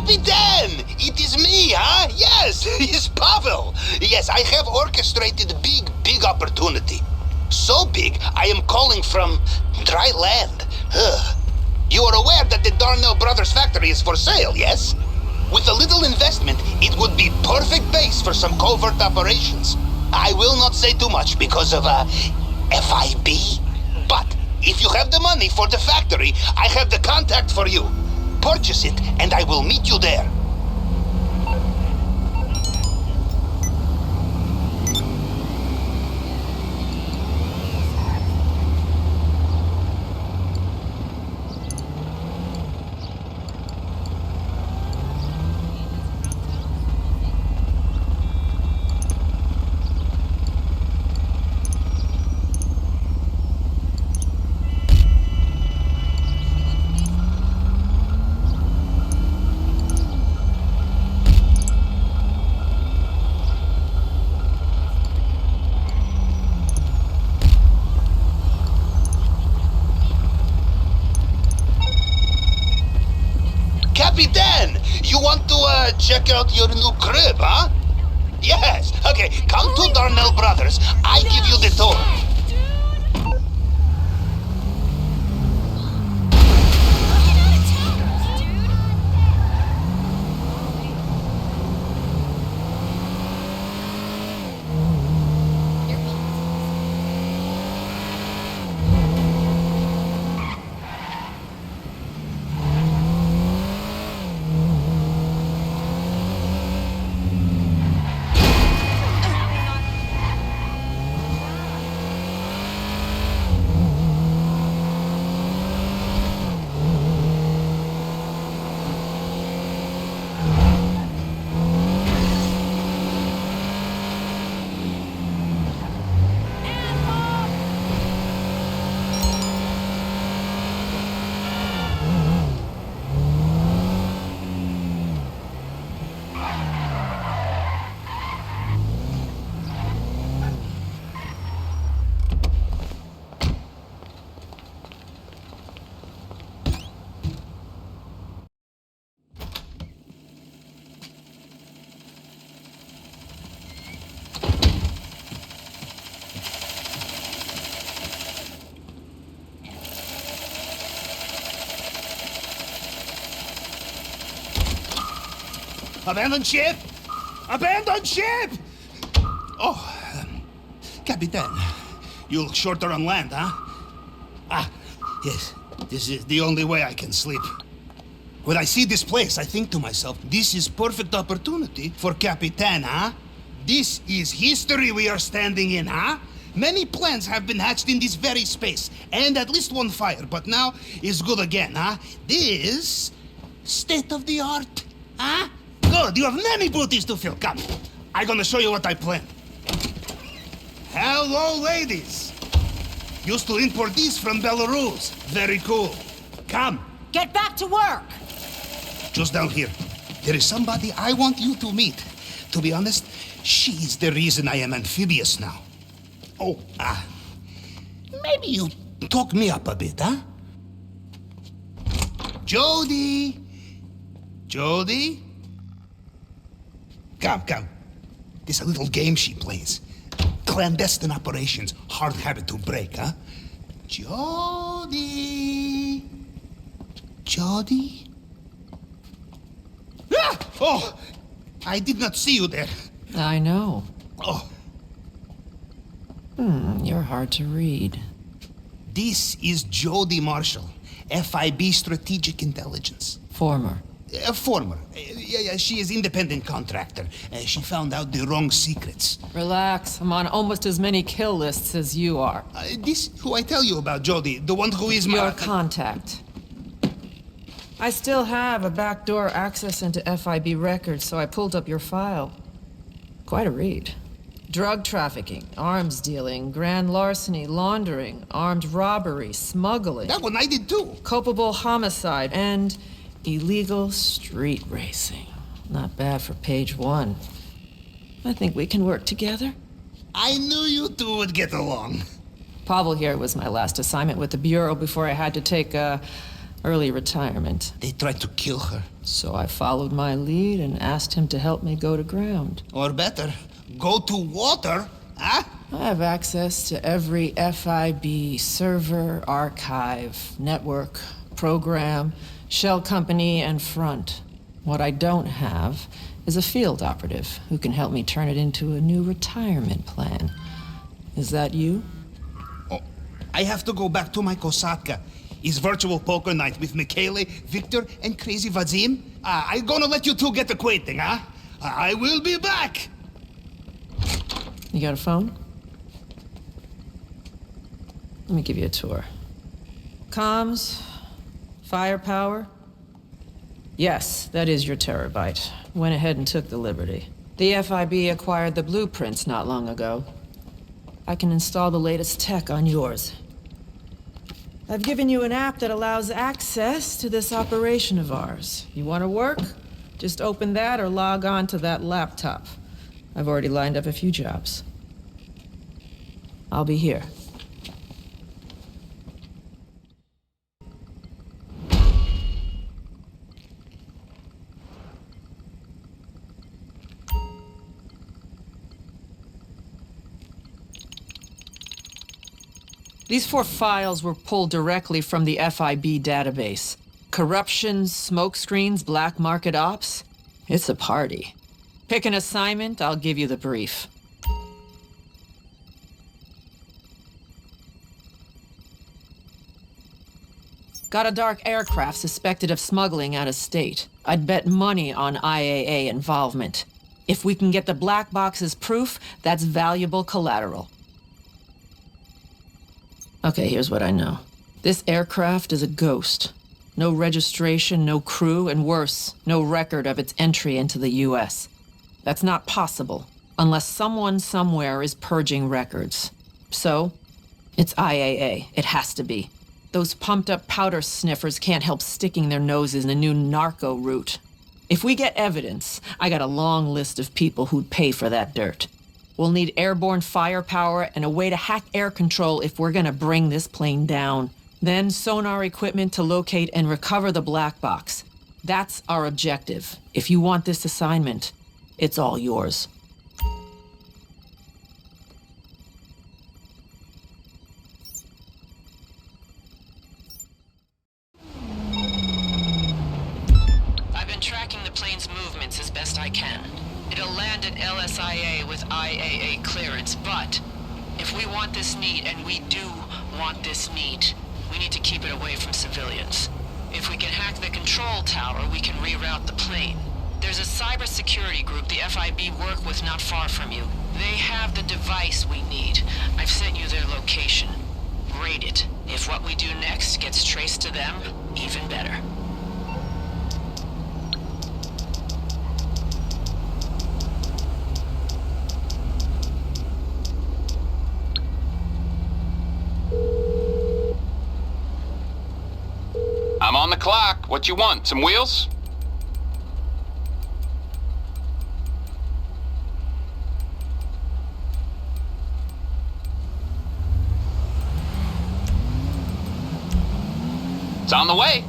Capitan! It is me, huh? Yes, it's Pavel. Yes, I have orchestrated a big opportunity. So big, I am calling from dry land. You are aware that the Darnell Brothers factory is for sale, yes? With a little investment, it would be perfect base for some covert operations. I will not say too much because of, FIB. But if you have the money for the factory, I have the contact for you. Purchase it, and I will meet you there. Capitan, you want to check out your new crib, huh? Yes. Okay, come to Darnell Brothers. I give you the tour. Abandon ship! Abandon ship! Oh, Capitan, you look shorter on land, huh? Ah, yes, this is the only way I can sleep. When I see this place, I think to myself, this is perfect opportunity for Capitan, huh? This is history we are standing in, huh? Many plans have been hatched in this very space, and at least one fire, but now is good again, huh? This state of the art, huh? Good, you have many booties to fill. Come, I'm gonna show you what I planned. Hello, ladies. Used to import these from Belarus. Very cool. Come. Get back to work! Just down here. There is somebody I want you to meet. To be honest, she is the reason I am amphibious now. Oh, maybe you talk me up a bit, huh? Jody. Jody? Come. This a little game she plays. Clandestine operations. Hard habit to break, huh? Jody? Jody? Ah! Oh! I did not see you there. I know. Oh, You're hard to read. this is Jody Marshall, FIB Strategic Intelligence. Former. Former. Yeah, she is independent contractor. She found out the wrong secrets. Relax. I'm on almost as many kill lists as you are. This who I tell you about, Jody, the one who is my... Your contact. I still have a backdoor access into FIB records, so I pulled up your file. Quite a read. Drug trafficking, arms dealing, grand larceny, laundering, armed robbery, smuggling. That one I did too. Culpable homicide, and illegal street racing. Not bad for page 1. I think we can work together. I knew you two would get along. Pavel here was my last assignment with the Bureau before I had to take a Early retirement. They tried to kill her. So I followed my lead and asked him to help me go to ground. Or better, go to water, huh? I have access to every FIB server, archive, network, program, shell company, and front. What I don't have is a field operative who can help me turn it into a new retirement plan. Is that you? Oh, I have to go back to my Kosatka. It's virtual poker night with Michele, Victor, and Crazy Vazim. I'm gonna let you two get acquainted, huh? I will be back! You got a phone? Let me give you a tour. Comms? Firepower? Yes, that is your terabyte. Went ahead and took the liberty. The FIB acquired the blueprints not long ago. I can install the latest tech on yours. I've given you an app that allows access to this operation of ours. You want to work? Just open that or log on to that laptop. I've already lined up a few jobs. I'll be here. These 4 files were pulled directly from the FIB database. Corruption, smokescreens, black market ops. It's a party. Pick an assignment, I'll give you the brief. Got a dark aircraft suspected of smuggling out of state. I'd bet money on IAA involvement. If we can get the black box as proof, that's valuable collateral. Okay, here's what I know. This aircraft is a ghost. No registration, no crew, and worse, no record of its entry into the US. That's not possible, unless someone somewhere is purging records. So, it's IAA. It has to be. Those pumped-up powder sniffers can't help sticking their noses in a new narco route. If we get evidence, I got a long list of people who'd pay for that dirt. We'll need airborne firepower and a way to hack air control if we're gonna bring this plane down. Then sonar equipment to locate and recover the black box. That's our objective. If you want this assignment, it's all yours. I've been tracking the plane's movements as best I can. It'll land at LSIA with IAA clearance, but if we want this neat, and we do want this neat, we need to keep it away from civilians. If we can hack the control tower, we can reroute the plane. There's a cybersecurity group the FIB work with not far from you. They have the device we need. I've sent you their location. Raid it. If what we do next gets traced to them, even better. I'm on the clock. What you want? Some wheels? It's on the way.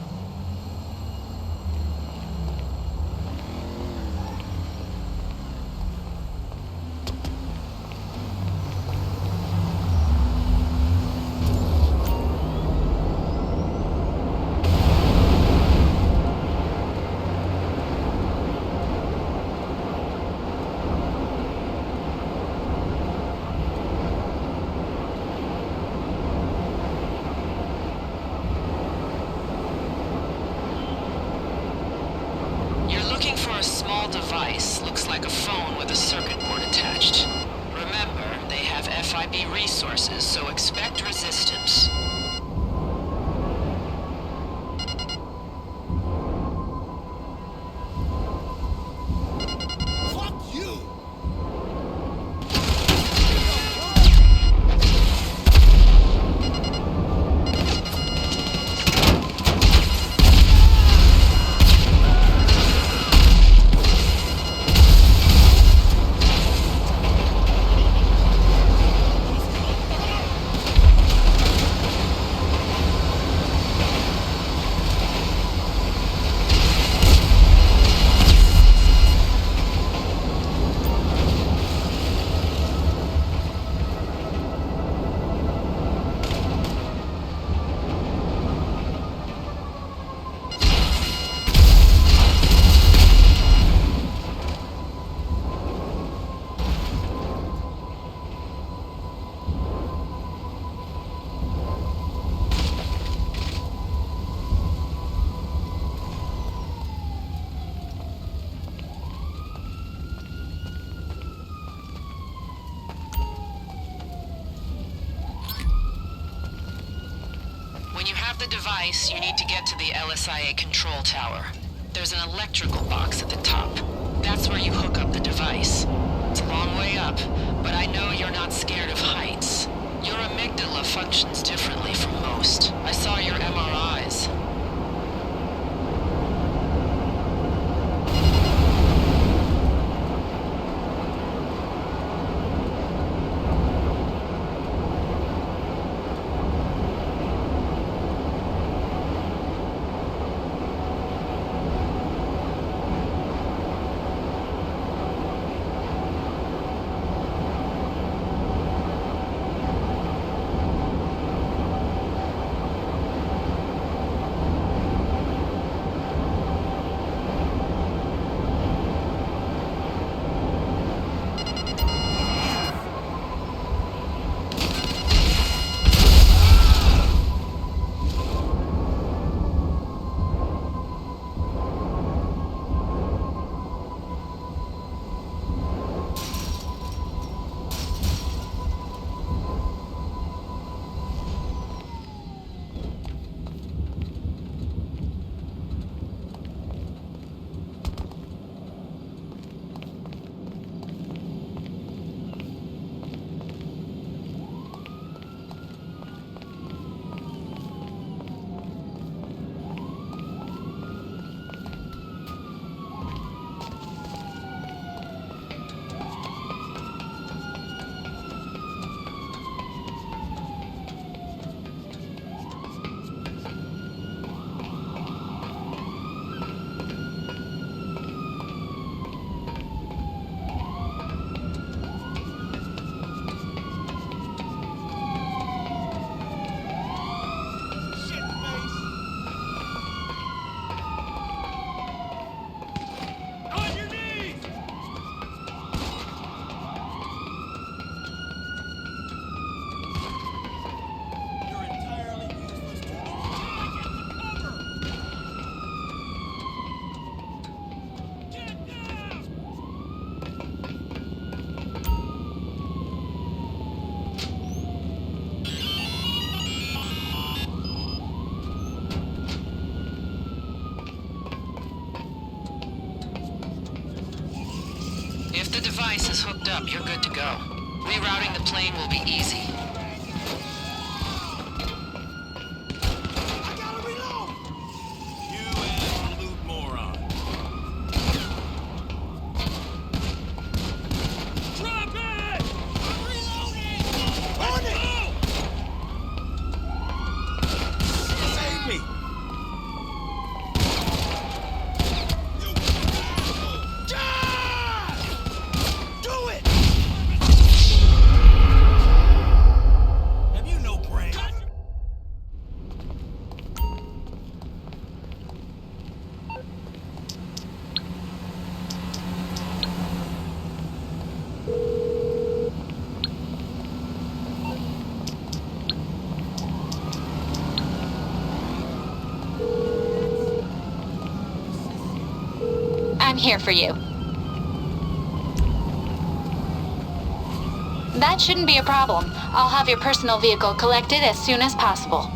A small device, looks like a phone with a circuit board attached. Remember, they have FIB resources, so expect resistance. Fuck you! have the device, you need to get to the LSIA control tower. There's an electrical box at the top. That's where you hook up the device. It's a long way up, but I know you're not scared of heights. Your amygdala functions differently from most. I saw your MRIs. If the device is hooked up, you're good to go. Rerouting the plane will be easy. I gotta reload! You absolute moron. Drop it! I'm reloading! On it! Save me! I'm here for you. That shouldn't be a problem. I'll have your personal vehicle collected as soon as possible.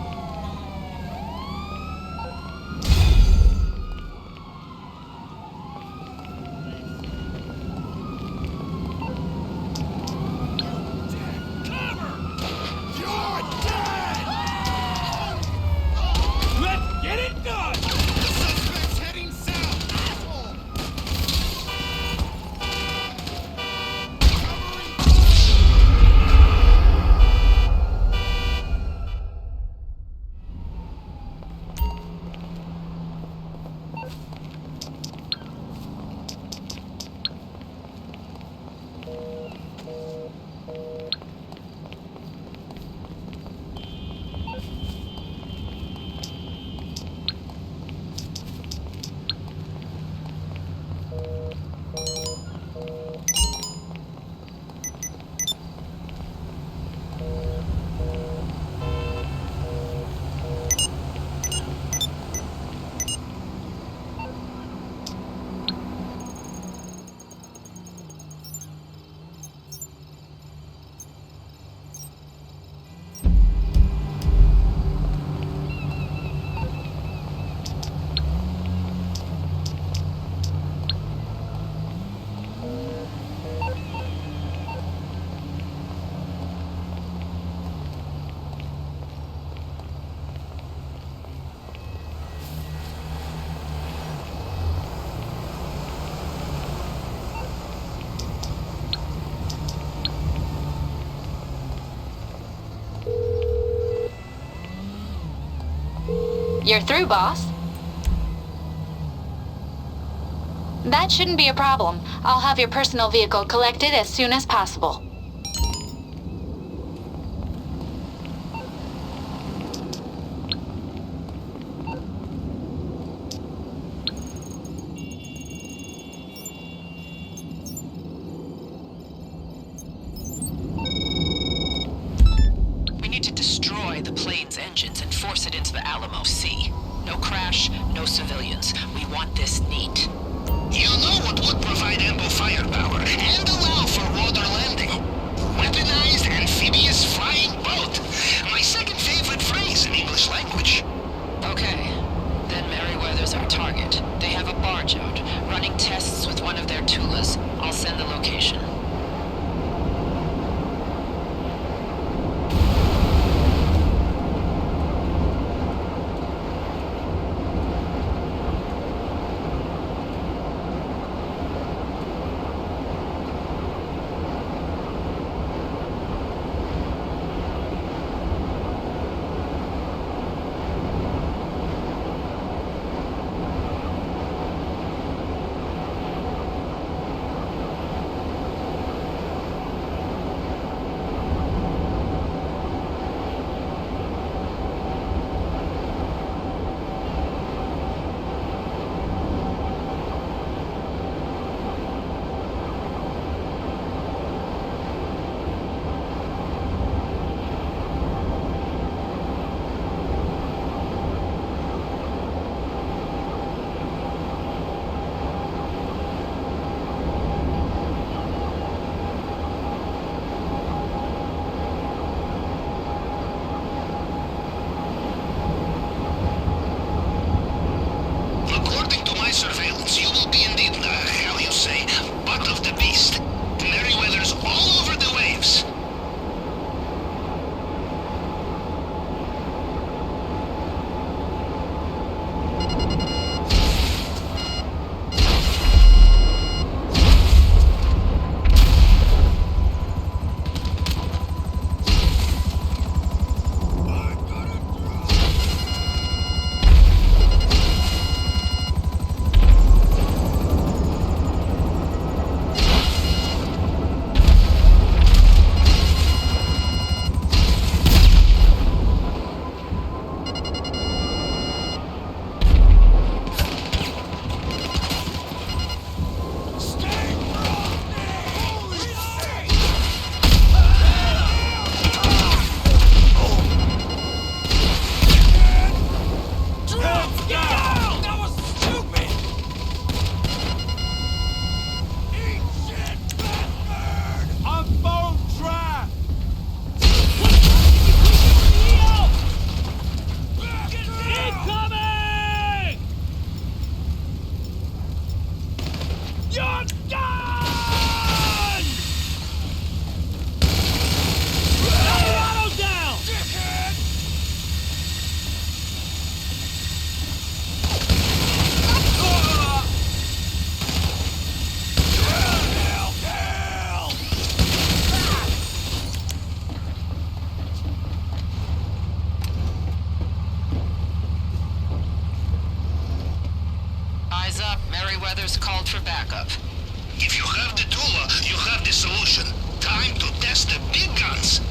You're through, boss. That shouldn't be a problem. I'll have your personal vehicle collected as soon as possible. We need to destroy the plane's engines and force it into the Alamo Sea. No crash, no civilians. We want this neat. You know what would provide ample firepower and allow for water landing? Weaponized amphibious flying boat. My second favorite phrase in English language. Okay. Then Merryweather's our target. They have a barge out, running tests with one of their Tulas. I'll send the location. Merryweather's called for backup. If you have the Tula, you have the solution. Time to test the big guns.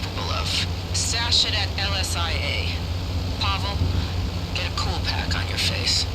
capable of. Stash it at LSIA. Pavel, get a cool pack on your face.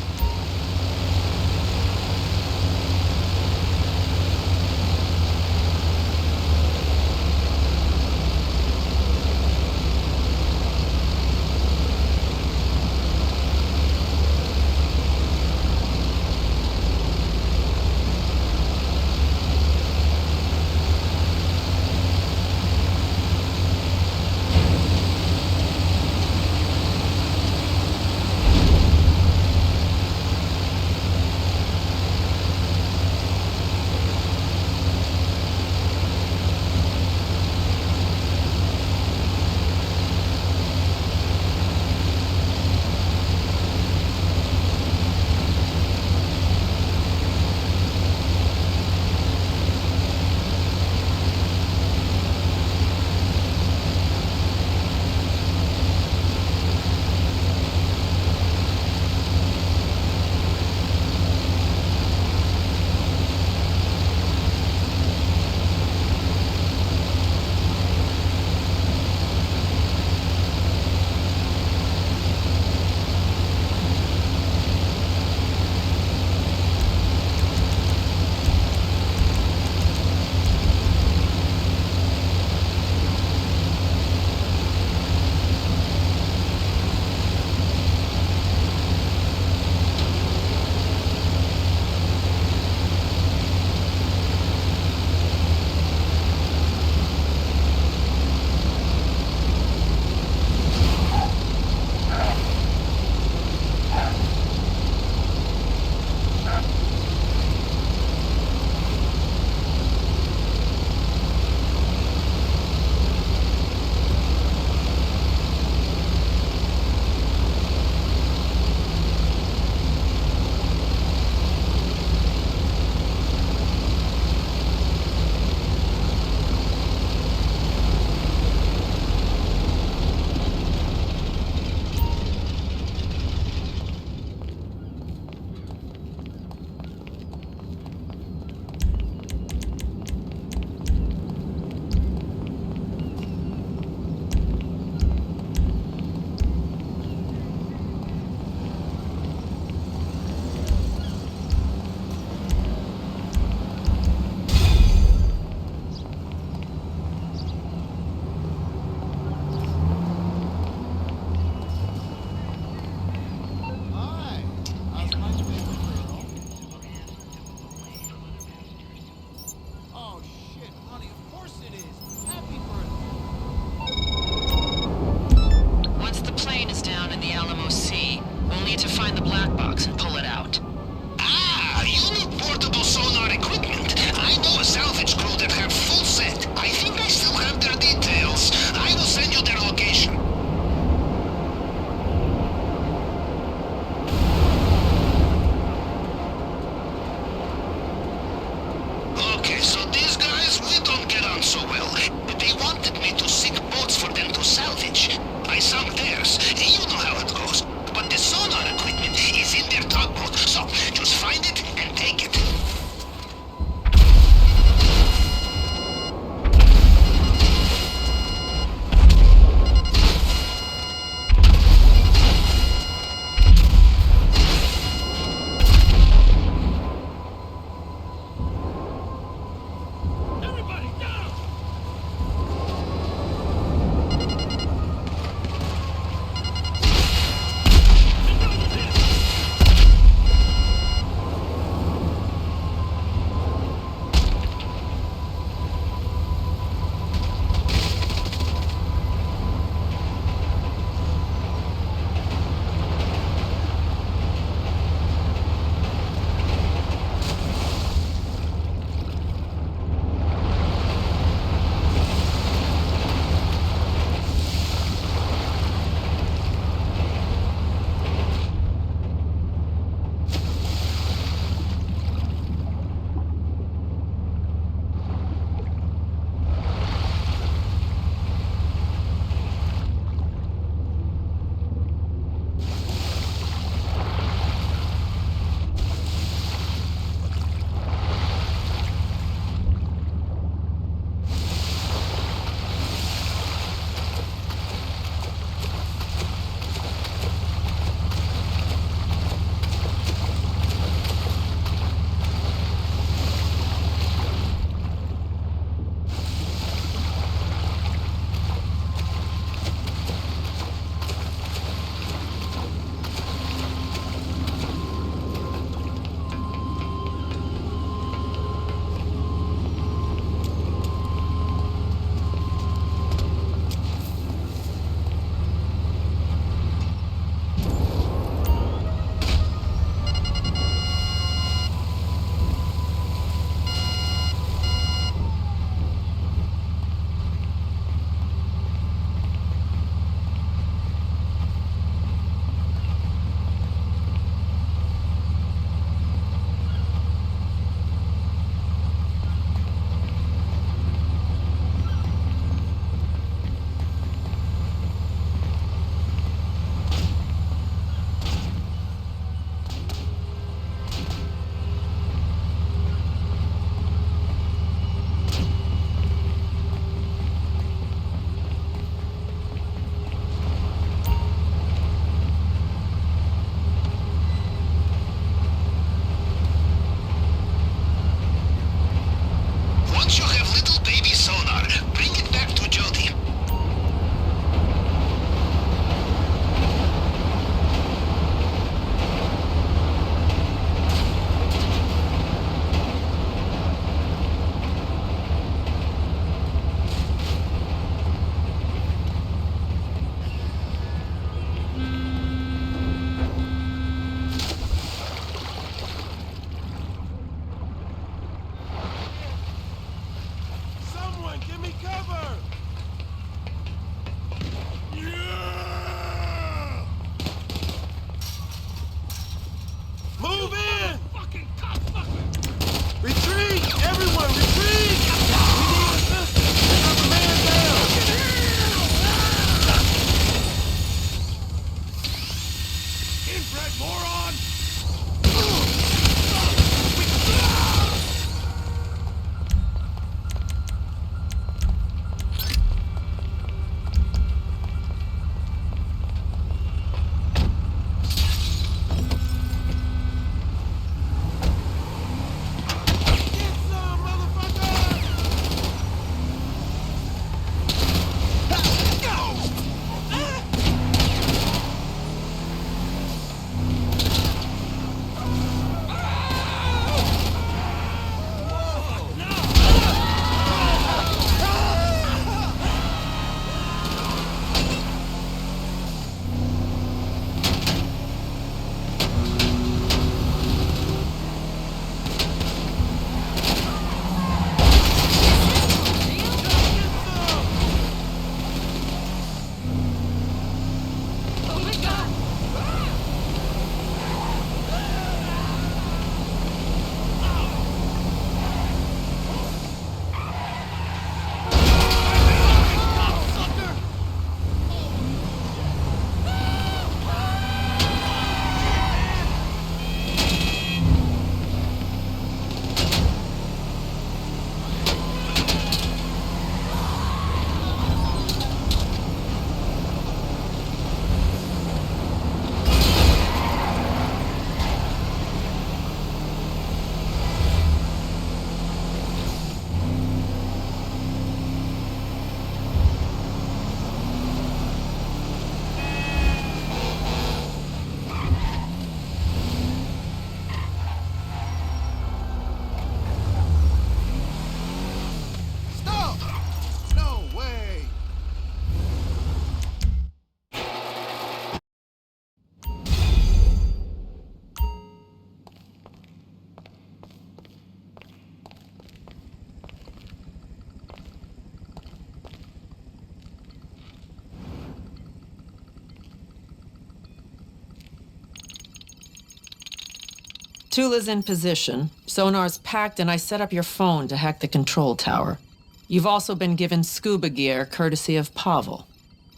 Tula's in position. Sonar's packed, and I set up your phone to hack the control tower. You've also been given scuba gear, courtesy of Pavel.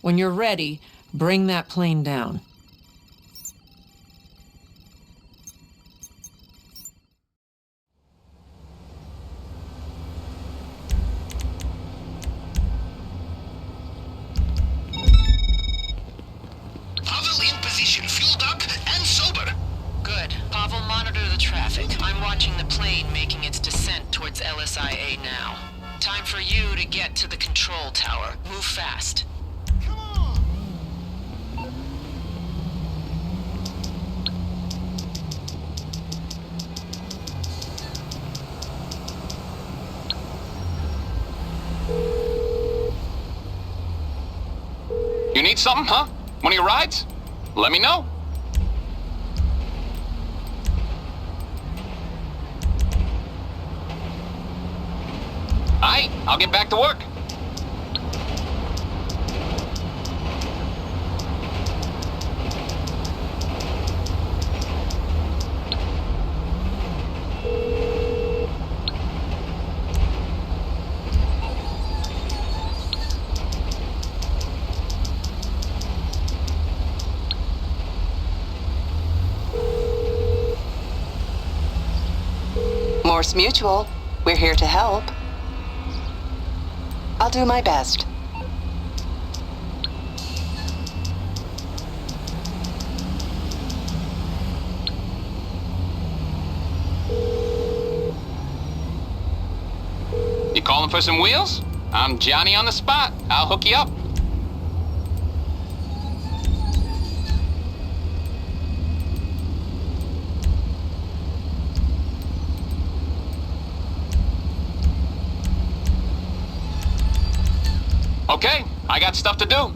When you're ready, bring that plane down. Pavel in position, fueled up and sober. Good. Pavel, monitor the traffic. I'm watching the plane making its descent towards LSIA now. Time for you to get to the control tower. Move fast. You need something, huh? One of your rides? Let me know. Aight, I'll get back to work. Morse Mutual. We're here to help. I'll do my best. You calling for some wheels? I'm Johnny on the spot. I'll hook you up. Okay, I got stuff to do.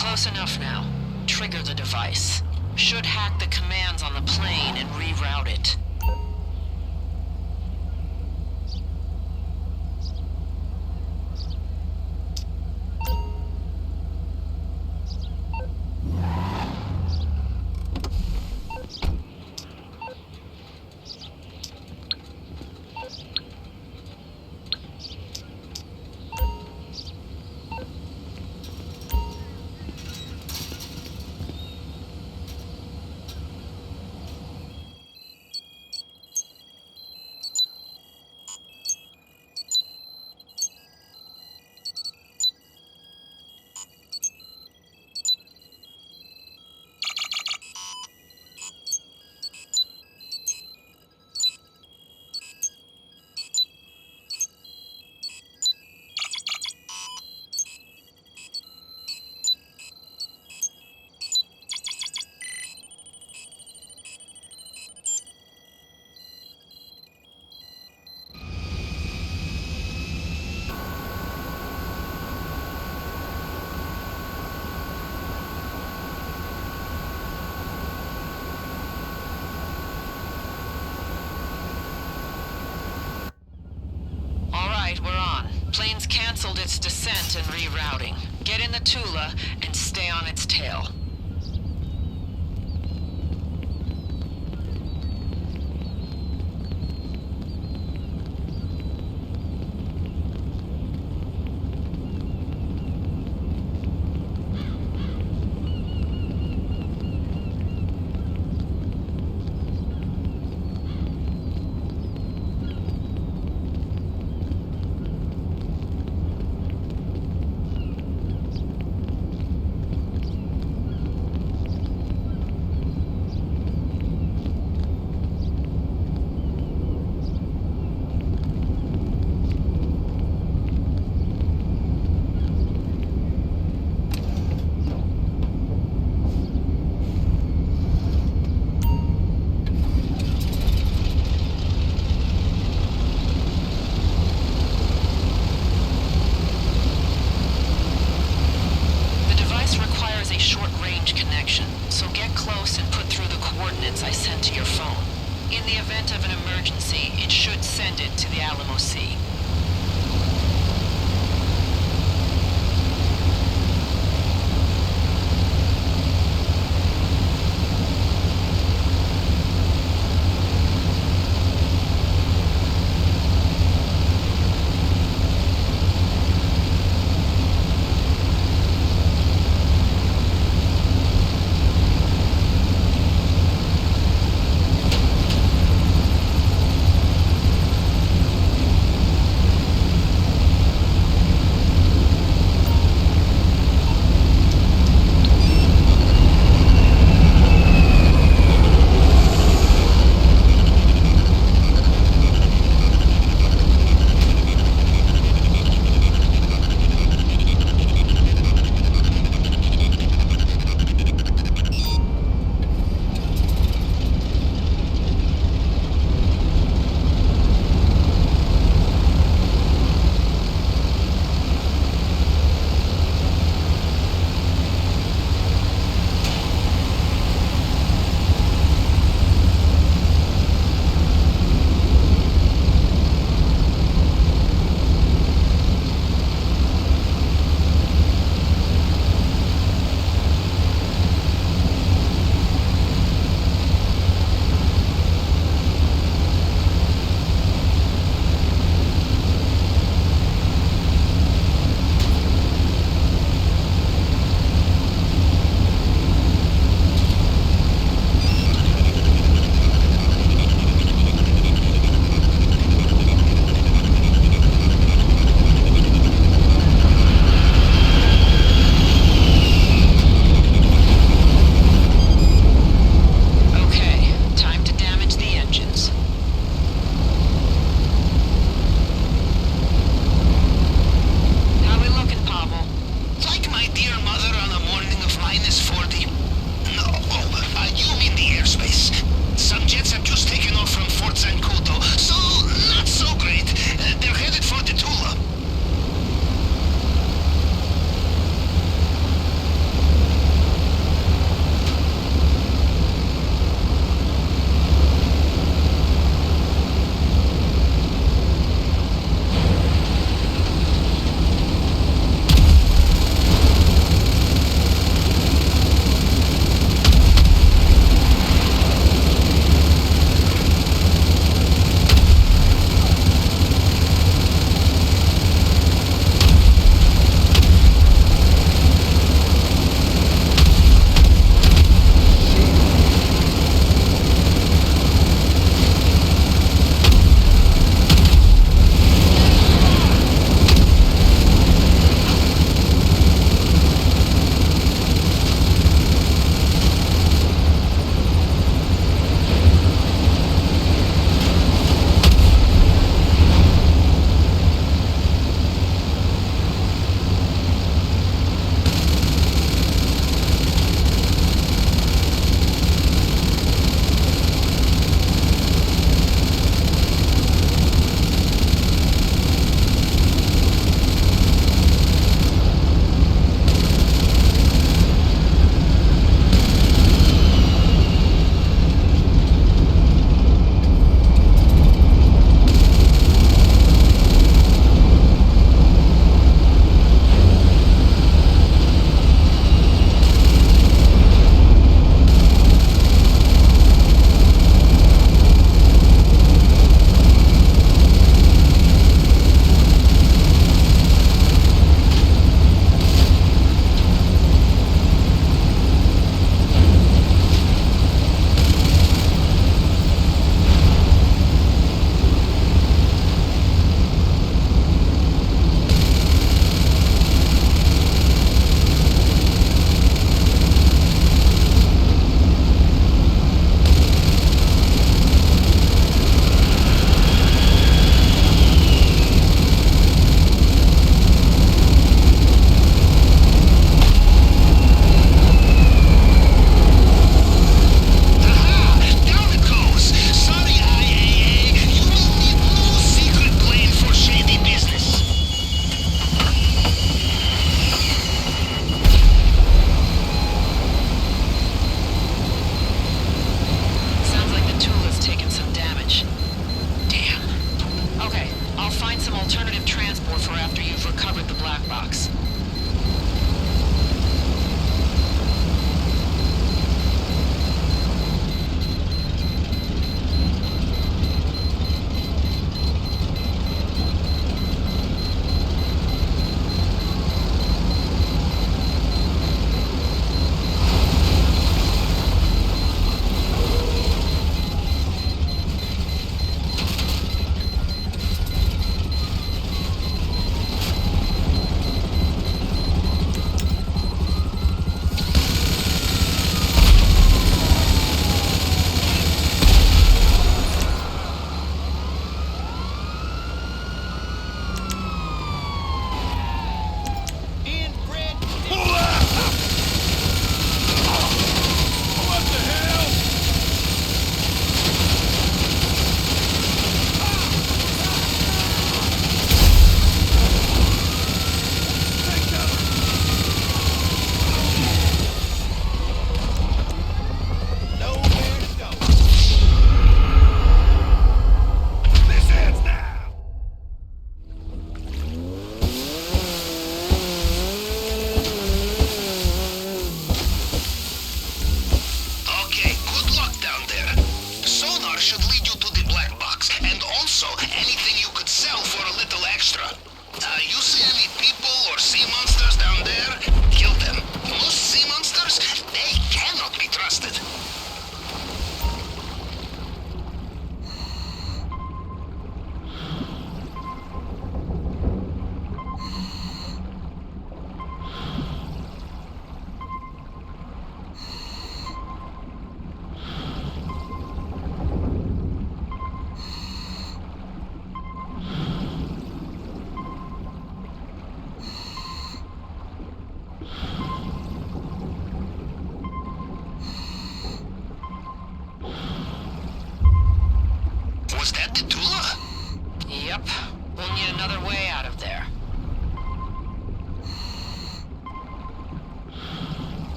Close enough now. Trigger the device. Should hack the commands on the plane and reroute it. plane's canceled its descent and rerouting. Get in the Tula and stay on its tail. I sent to your phone. In the event of an emergency, it should send it to the Alamo Sea.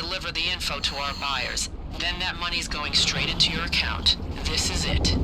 deliver the info to our buyers. Then that money's going straight into your account. This is it.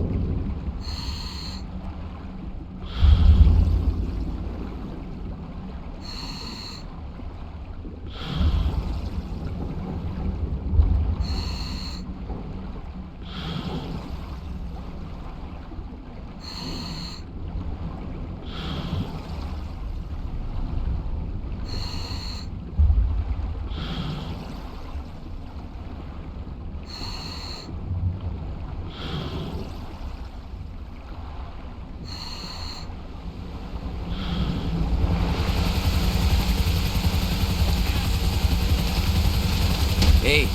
Hey.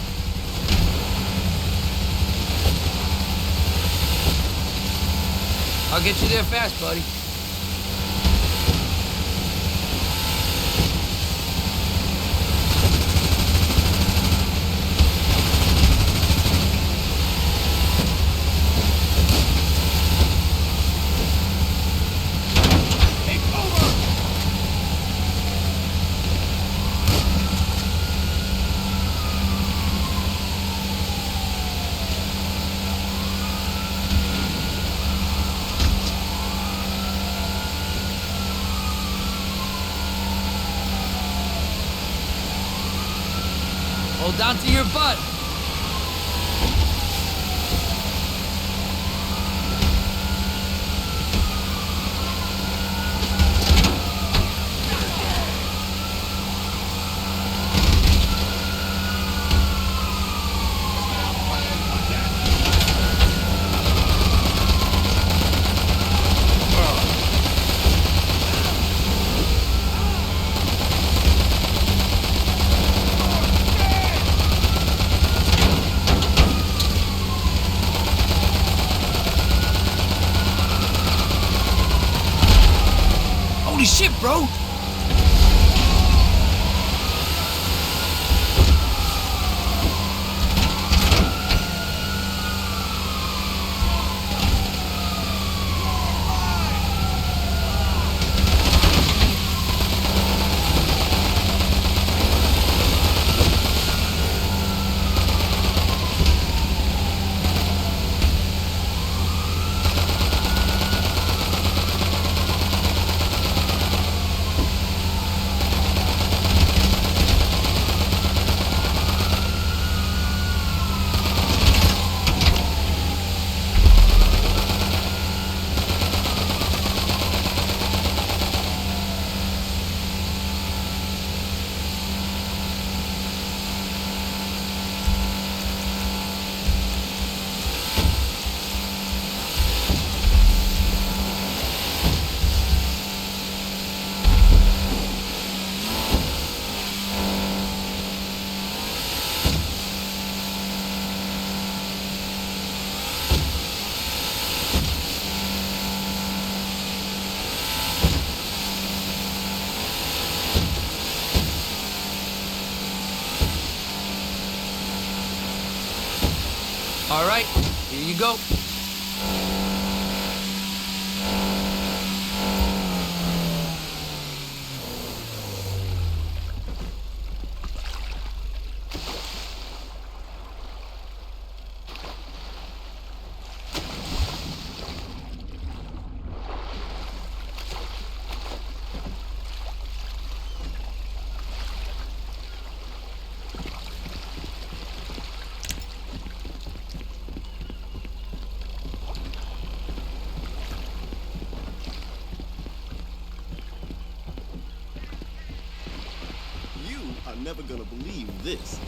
I'll get you there fast, buddy. Hold on to your butt. Holy shit, bro! All right, here you go. I'm never gonna believe this.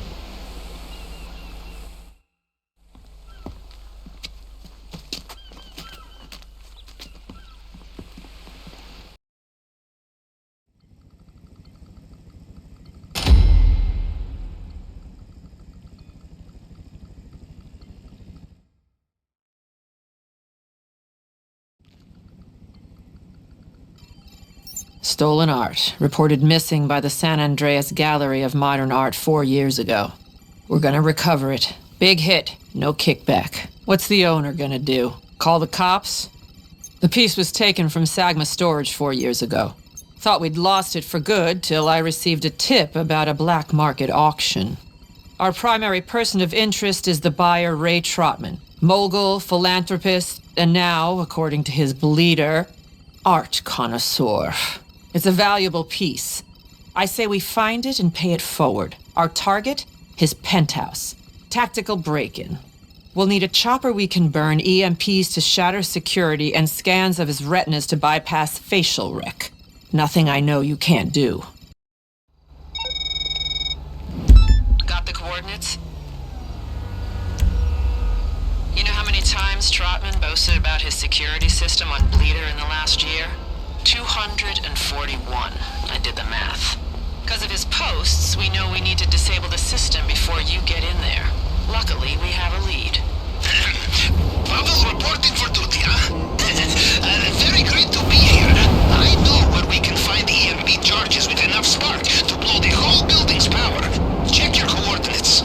Stolen art, reported missing by the San Andreas Gallery of Modern Art 4 years ago. We're gonna recover it. Big hit, no kickback. What's the owner gonna do? Call the cops? The piece was taken from Sagma Storage 4 years ago. Thought we'd lost it for good till I received a tip about a black market auction. Our primary person of interest is the buyer Ray Trotman. Mogul, philanthropist, and now, according to his bleeder, art connoisseur. It's a valuable piece. I say we find it and pay it forward. Our target? His penthouse. Tactical break-in. We'll need a chopper we can burn, EMPs to shatter security, and scans of his retinas to bypass facial rec. Nothing I know you can't do. Got the coordinates? You know how many times Trotman boasted about his security system on Bleeder in the last year? 241. I did the math. Because of his posts, we know we need to disable the system before you get in there. Luckily, we have a lead. Pavel reporting for duty, huh? Very great to be here. I know where we can find EMP charges with enough spark to blow the whole building's power. Check your coordinates.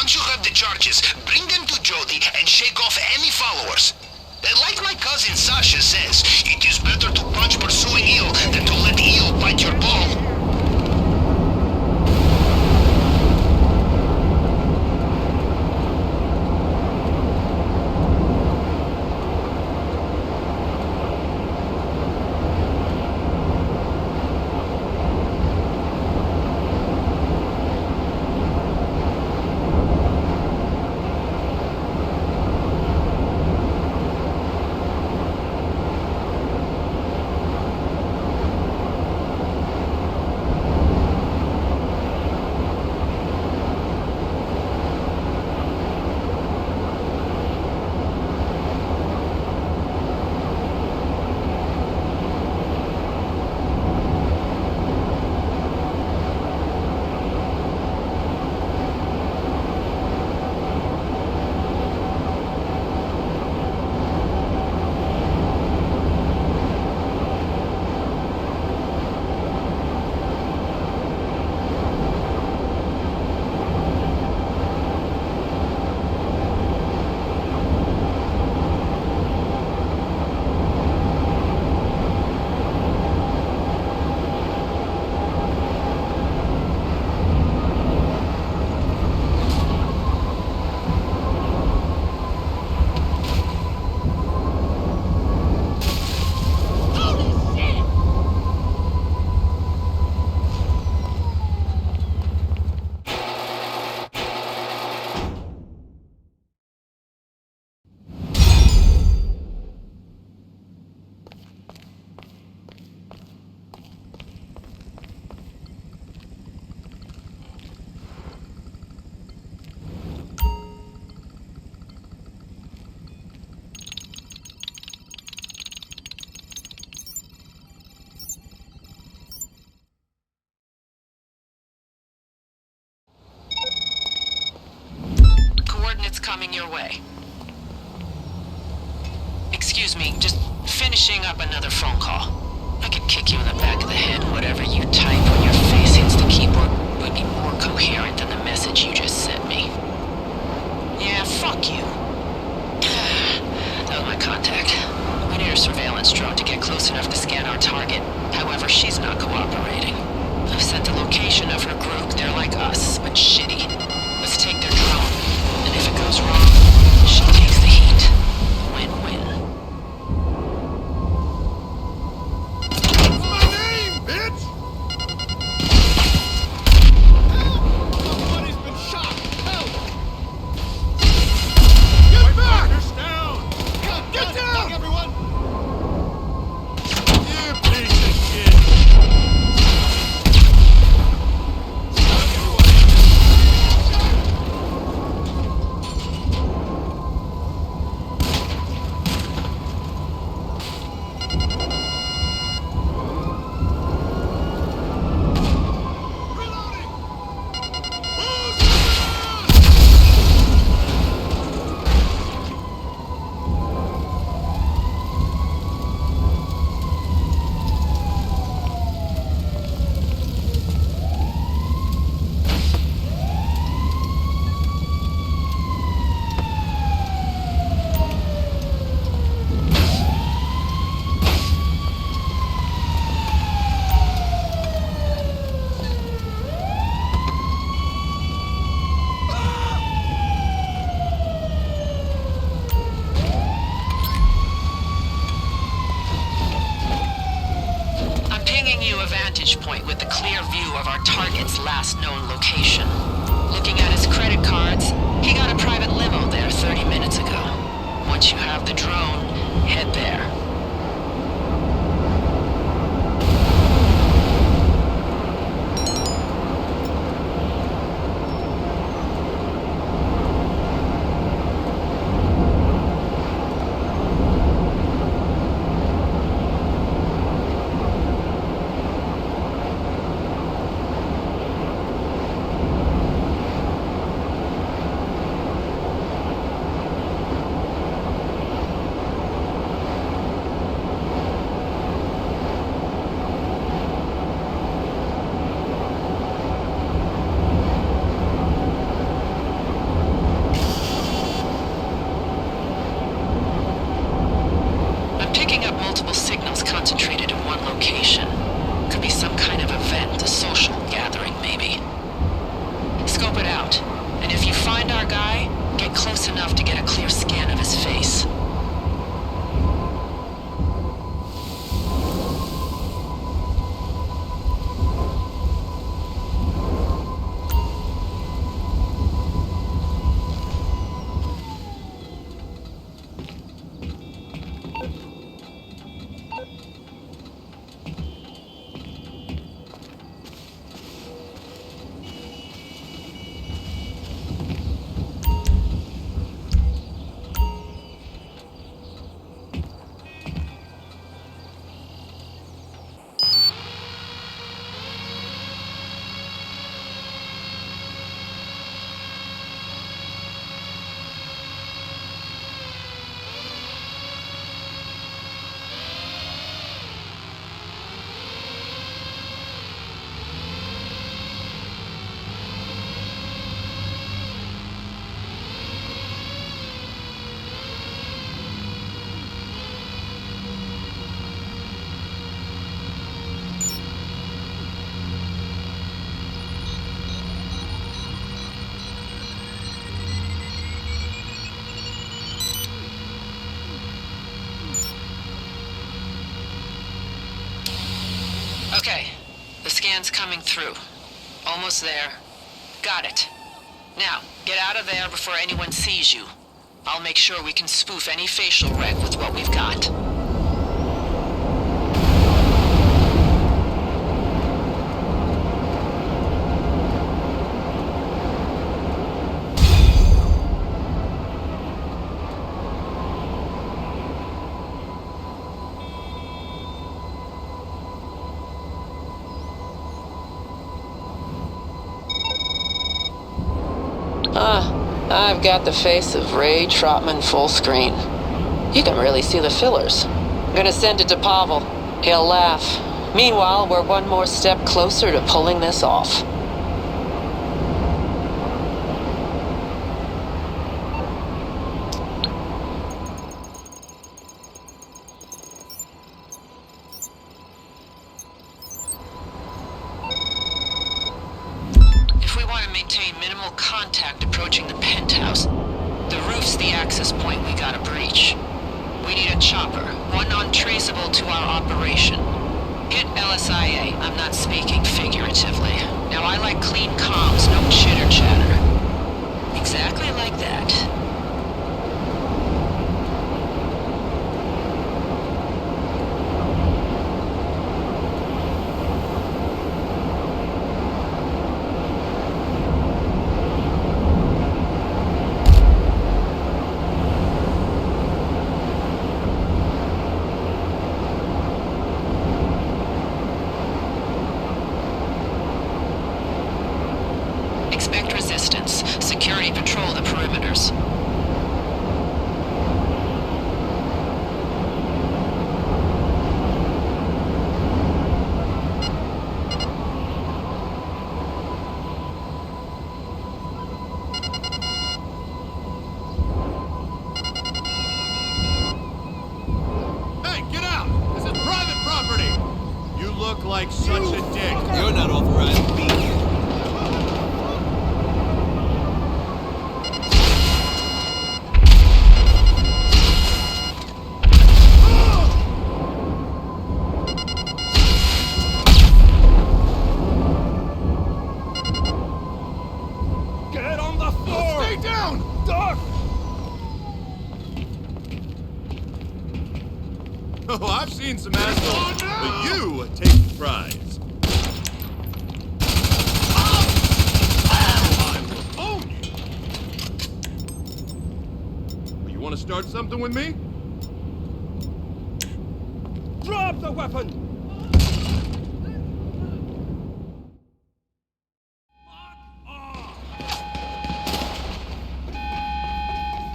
Once you have the charges, bring them to Jody and shake off any followers. Like my cousin Sasha says, it is better to punch pursuing eel than to let eel bite your ball. your way. Excuse me, just finishing up another phone call. I could kick you in the back of the head, whatever you type when your face hits the keyboard would be more coherent than the message you just sent me. Yeah, fuck you. That was my contact. We need a surveillance drone to get close enough to scan our target. However, she's not cooperating. I've sent the location of her group. They're like us, but shitty. Let's take their drone. And if it goes wrong, she takes the heat. Win-win. What's my name, bitch? Help! Somebody's been shot! Help! Get back! Down! Get down! Everyone! You piece of shit! I'm pinging you a vantage point with a clear view of our target's last known location. Looking at his credit cards, he got a private limo there 30 minutes ago. Once you have the drone, head there. I'm picking up multiple signals concentrated in one location. Could be some kind of event, a social gathering maybe. Scope it out, and if you find our guy, get close enough to get a clear scan of his face. Okay, the scan's coming through. Almost there. Got it. Now, get out of there before anyone sees you. I'll make sure we can spoof any facial rec with what we've got. I've got the face of Ray Trotman full screen. You can really see the fillers. I'm gonna send it to Pavel. He'll laugh. Meanwhile, we're one more step closer to pulling this off. If we want to maintain minimal contact approaching the penthouse, the roof's the access point we gotta breach. We need a chopper, one untraceable to our operation. Hit LSIA, I'm not speaking figuratively. Now I like clean comms, no chitter chatter. Exactly like that. Expect resistance. Security patrol the perimeters. Hey, get out! This is private property! You look like such a dick. You're not authorized to be here. Get on the floor! Stay down! Doc! Oh, I've seen some assholes, but you take the prize. I will own you. You want to start something with me? Drop the weapon!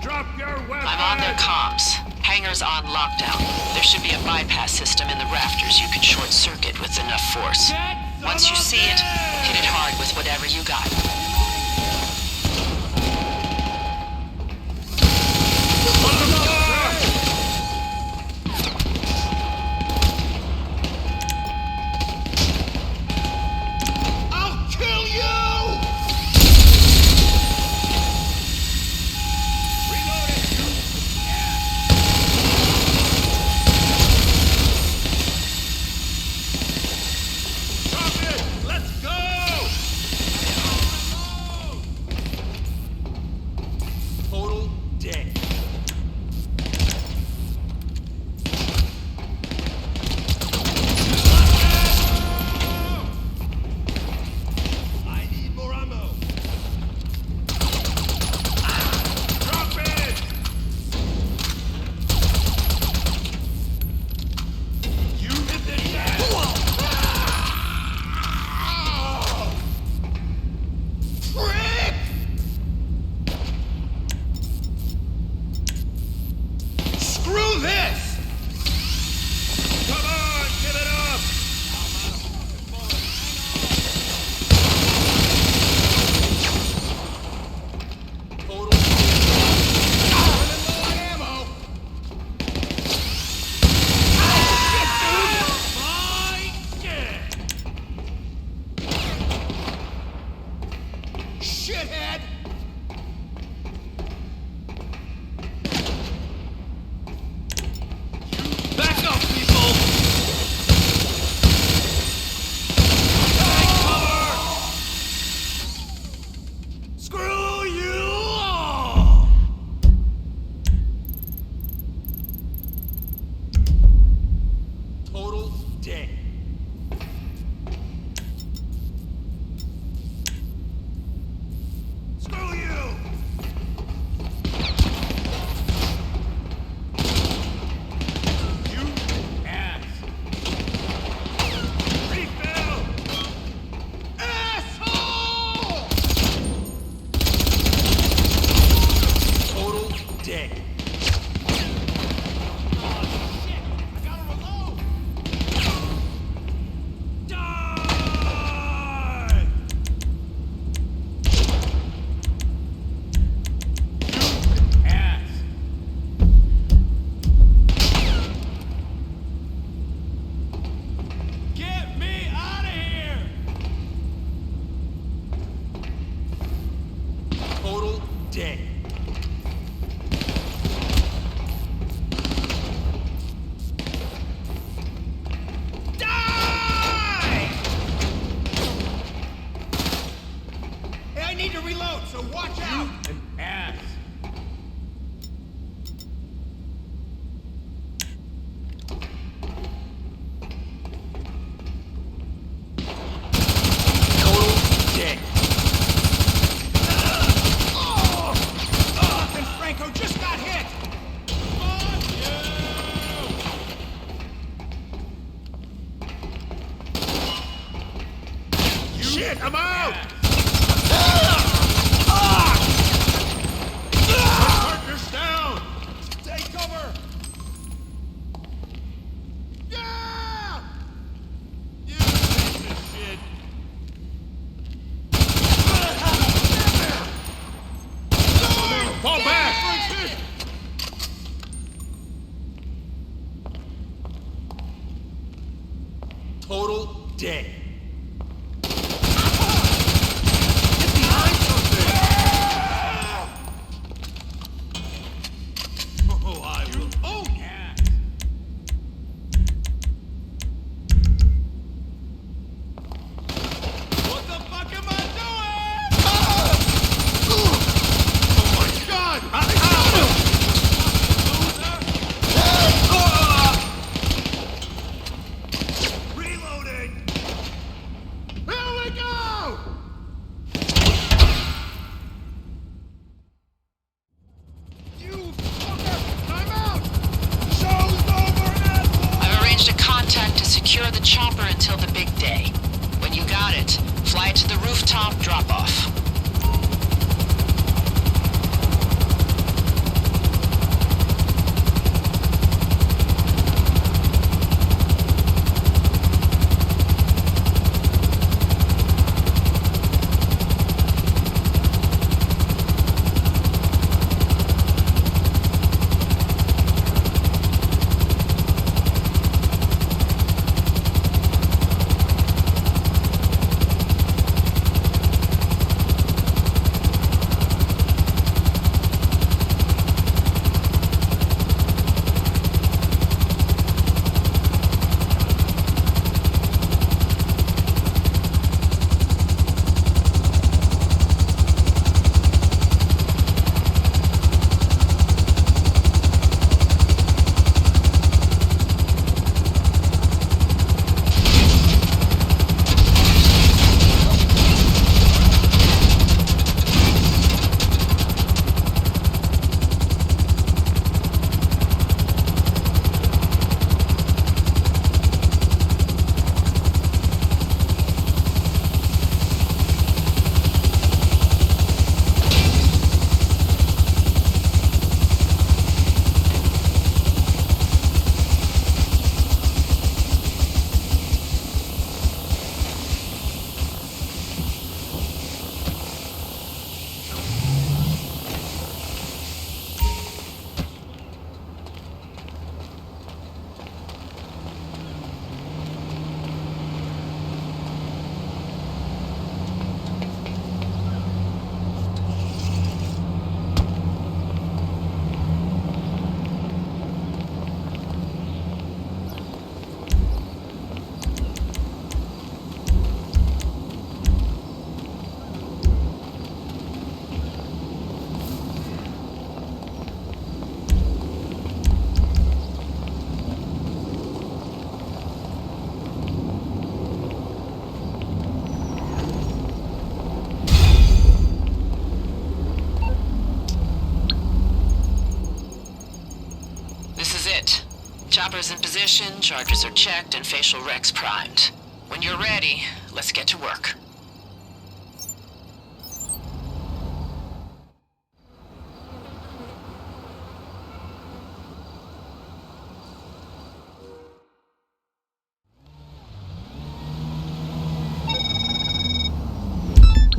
Drop your weapon! I'm on their comms. Hangar's on lockdown. There should be a bypass system in the rafters you can short circuit with enough force. Once you see it, hit it hard with whatever you got. I'll kill you! Drop it! Let's go! I'm out! Partner's down! Take cover! Yeah! You piece of shit! Fall back! Total dead. Oh, I will. Oh, yeah! What the fuck am I doing? Oh my god! Reloading! Here we go! You fucker! I'm out! Show's over, asshole! I've arranged a contact to secure the chopper until the big day. When you got it, fly it to the rooftop drop-off. Chopper's in position, charges are checked, and facial recs primed. When you're ready, let's get to work.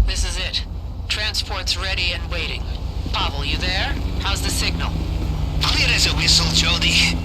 This is it. Transport's ready and waiting. Pavel, you there? How's the signal? Clear as a whistle, Jody.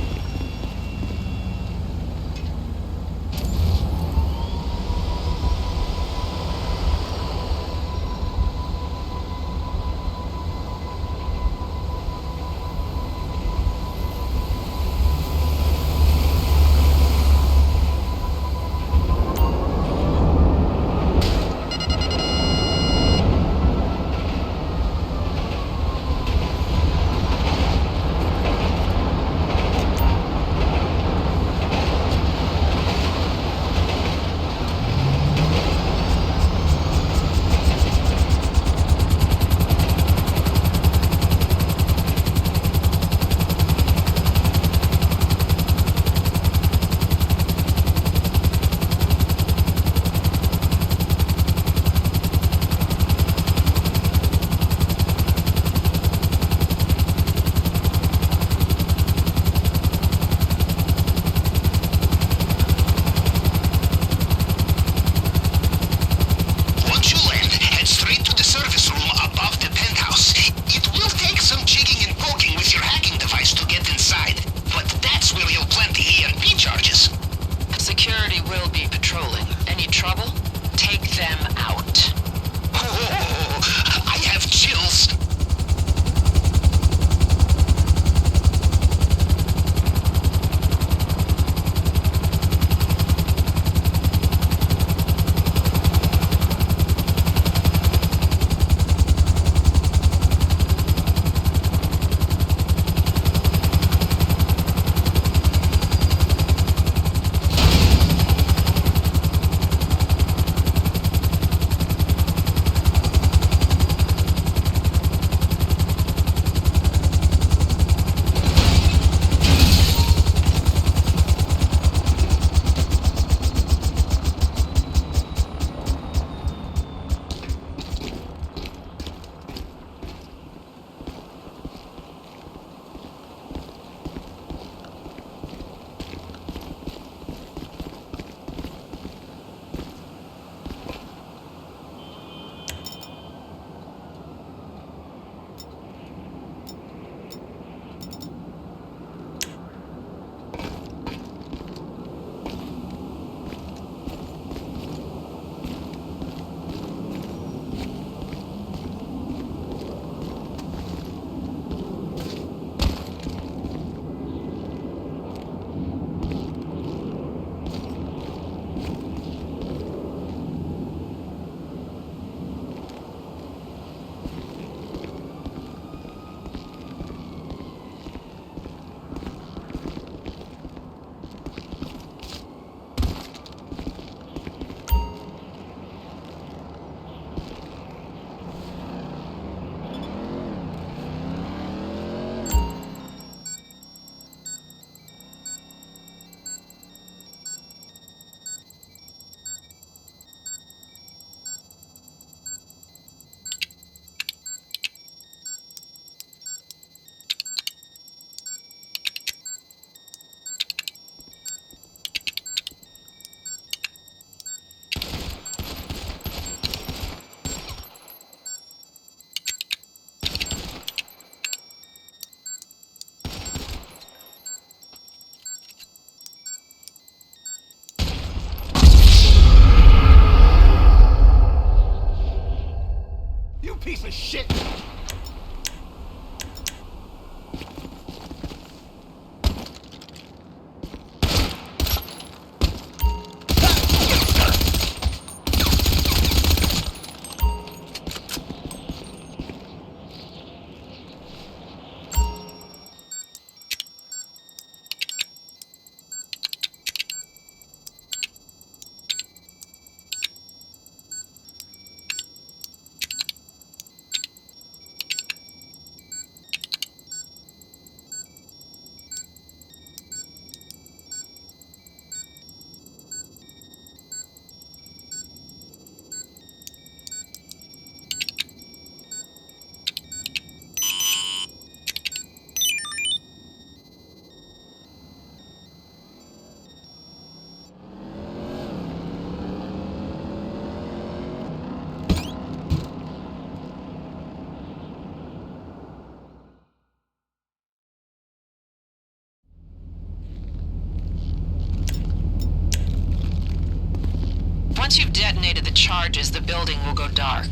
detonated the charges, the building will go dark.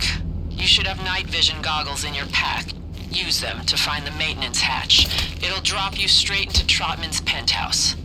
You should have night vision goggles in your pack. Use them to find the maintenance hatch. It'll drop you straight into Trotman's penthouse.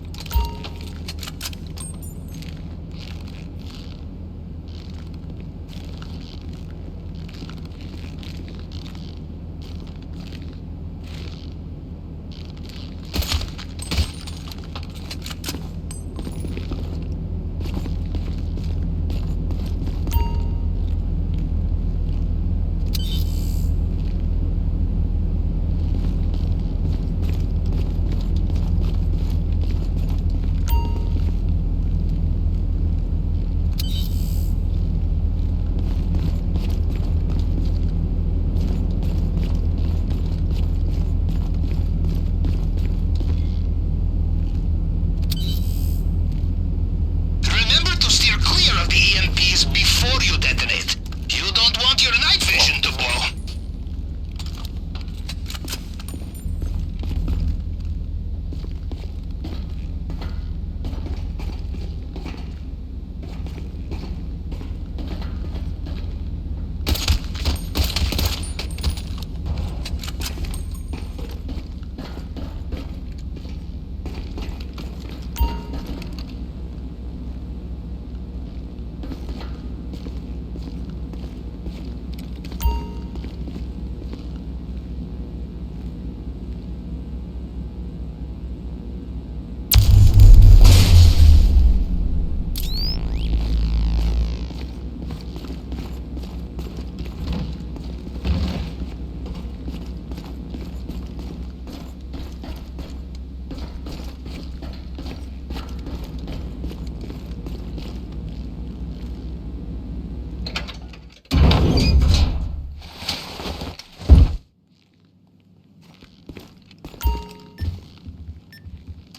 Before you detonate. You don't want your night vision to blow.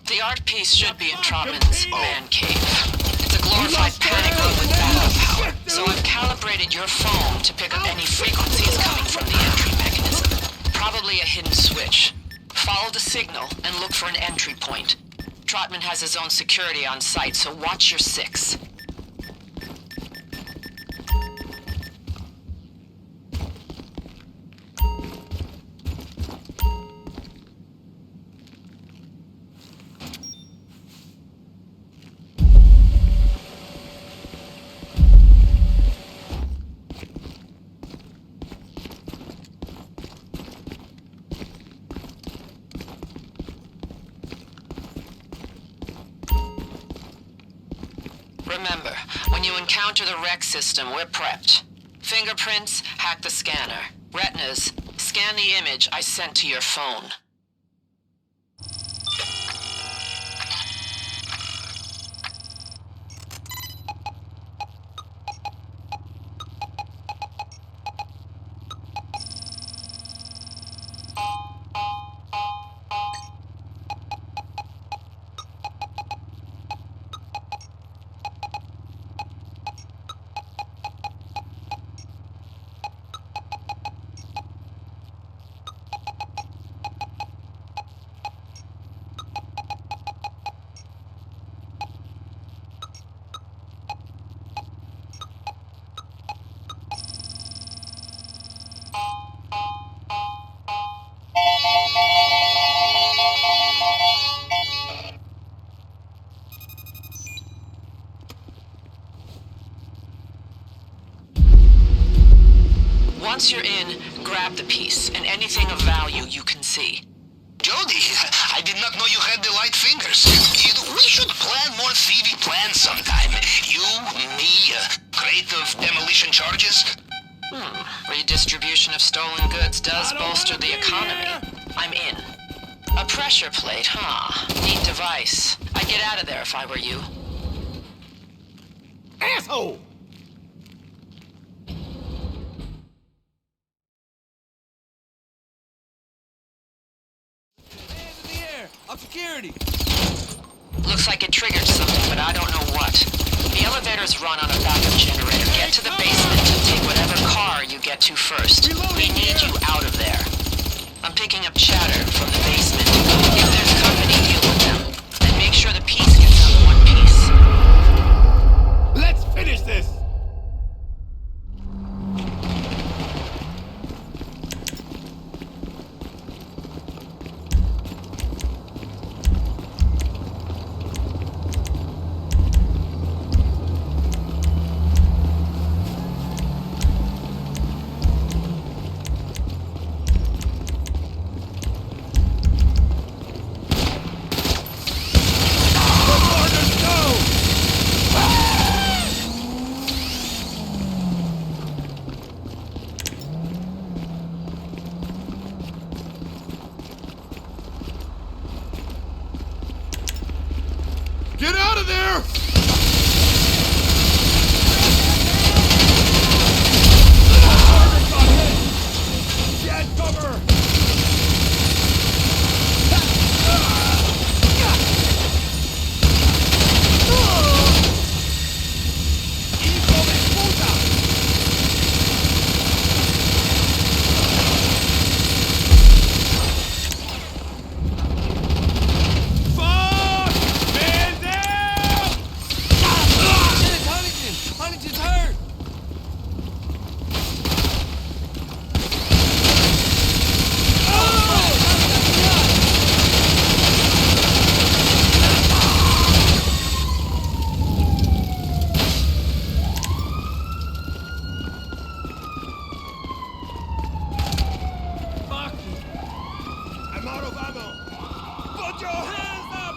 The art piece should be in Trotman's man cave. It's a glorified panic room with backup power, so I've calibrated your phone to pick up any frequencies coming from the entry mechanism. Probably a hidden switch. Follow the signal and look for an entry point. Trotman has his own security on site, so watch your six. Remember, when you encounter the rec system, we're prepped. Fingerprints, hack the scanner. Retinas, scan the image I sent to your phone. Once you're in, grab the piece, and anything of value you can see. Jody, I did not know you had the light fingers. We should plan more thievy plans sometime. You, me, creative demolition charges. Redistribution of stolen goods does bolster the economy. I'm in. A pressure plate, huh? Neat device. I'd get out of there if I were you. Asshole! Up security! Looks like it triggered something, but I don't know what. The elevators run on a backup generator. Get to the basement and take whatever car you get to first. We need you out of there. I'm picking up chatter from the basement. If there's company, deal with them. And make sure the piece gets out in one piece. Let's finish this! of there! Get cover! Huntington's hurt! Fuck! I'm out of ammo! Put your hands up!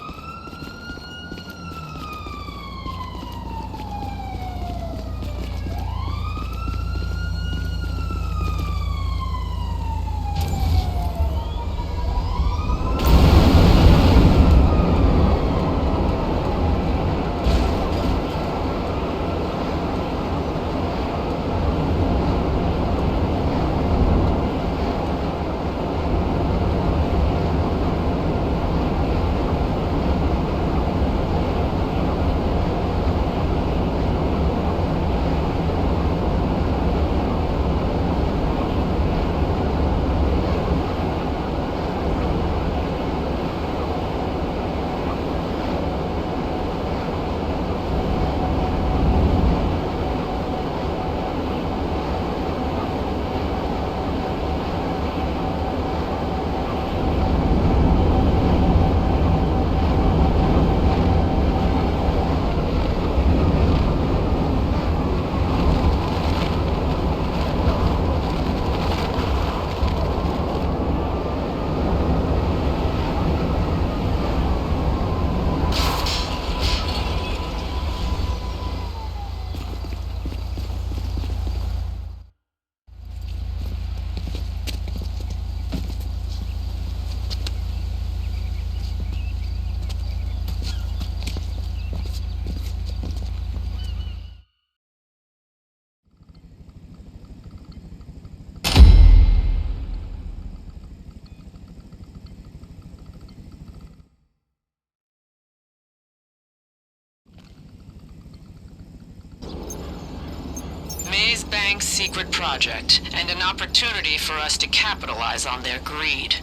Maze Bank's secret project, and an opportunity for us to capitalize on their greed.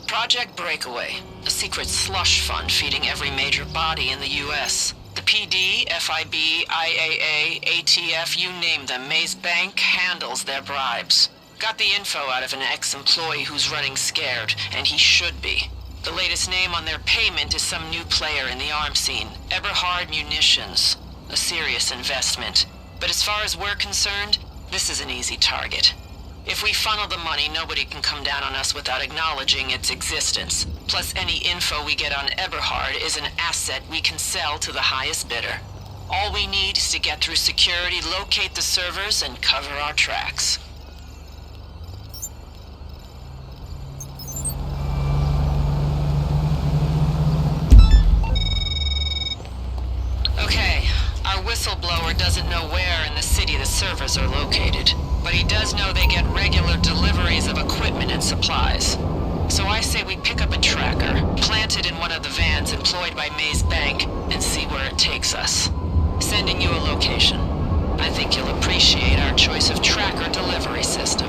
Project Breakaway, a secret slush fund feeding every major body in the U.S. The PD, FIB, IAA, ATF, you name them, Maze Bank handles their bribes. Got the info out of an ex-employee who's running scared, and he should be. The latest name on their payment is some new player in the arms scene, Eberhard Munitions. A serious investment. But as far as we're concerned, this is an easy target. If we funnel the money, nobody can come down on us without acknowledging its existence. Plus, any info we get on Eberhard is an asset we can sell to the highest bidder. All we need is to get through security, locate the servers, and cover our tracks. Okay, our whistleblower doesn't know where in the city the servers are located, but he does know they get regular deliveries of equipment and supplies. So I say we pick up a tracker, plant it in one of the vans employed by Maze Bank, and see where it takes us. Sending you a location. I think you'll appreciate our choice of tracker delivery system.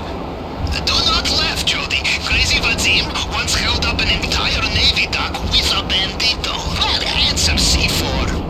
Do not laugh, Jody. Crazy Vadim once held up an entire Navy dock with a bandito. Well, answer C4.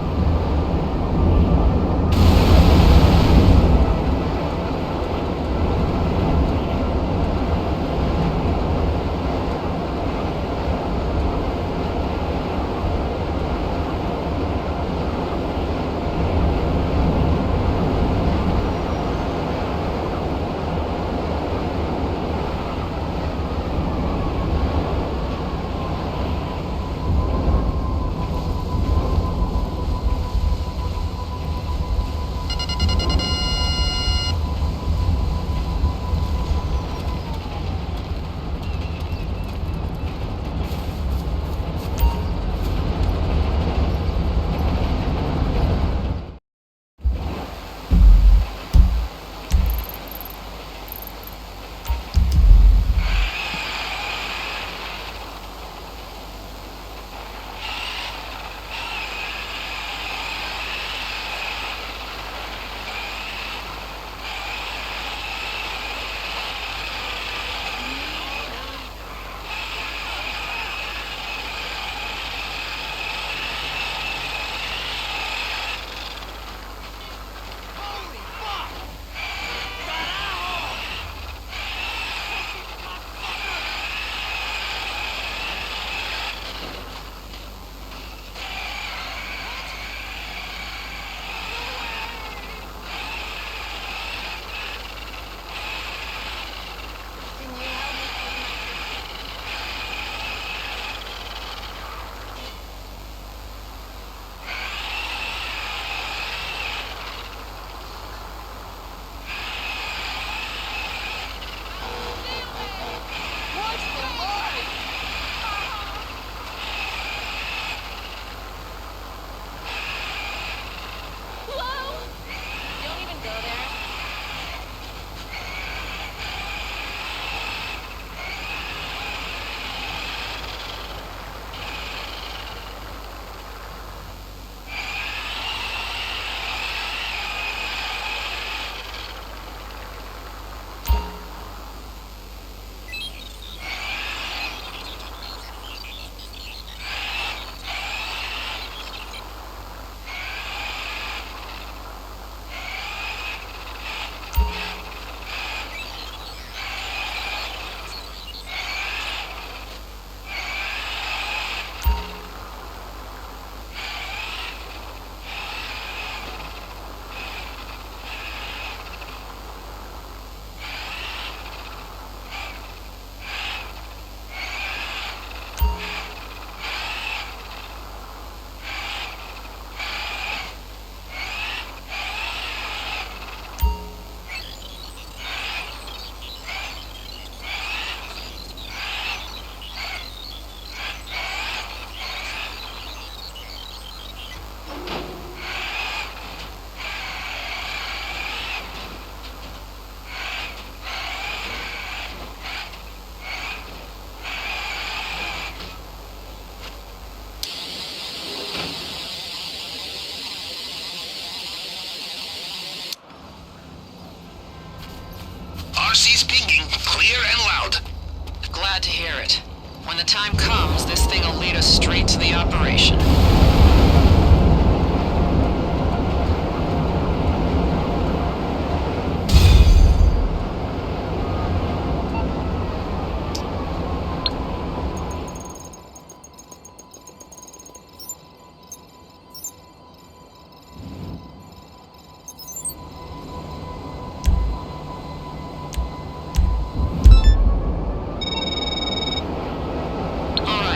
When the time comes, this thing will lead us straight to the operation.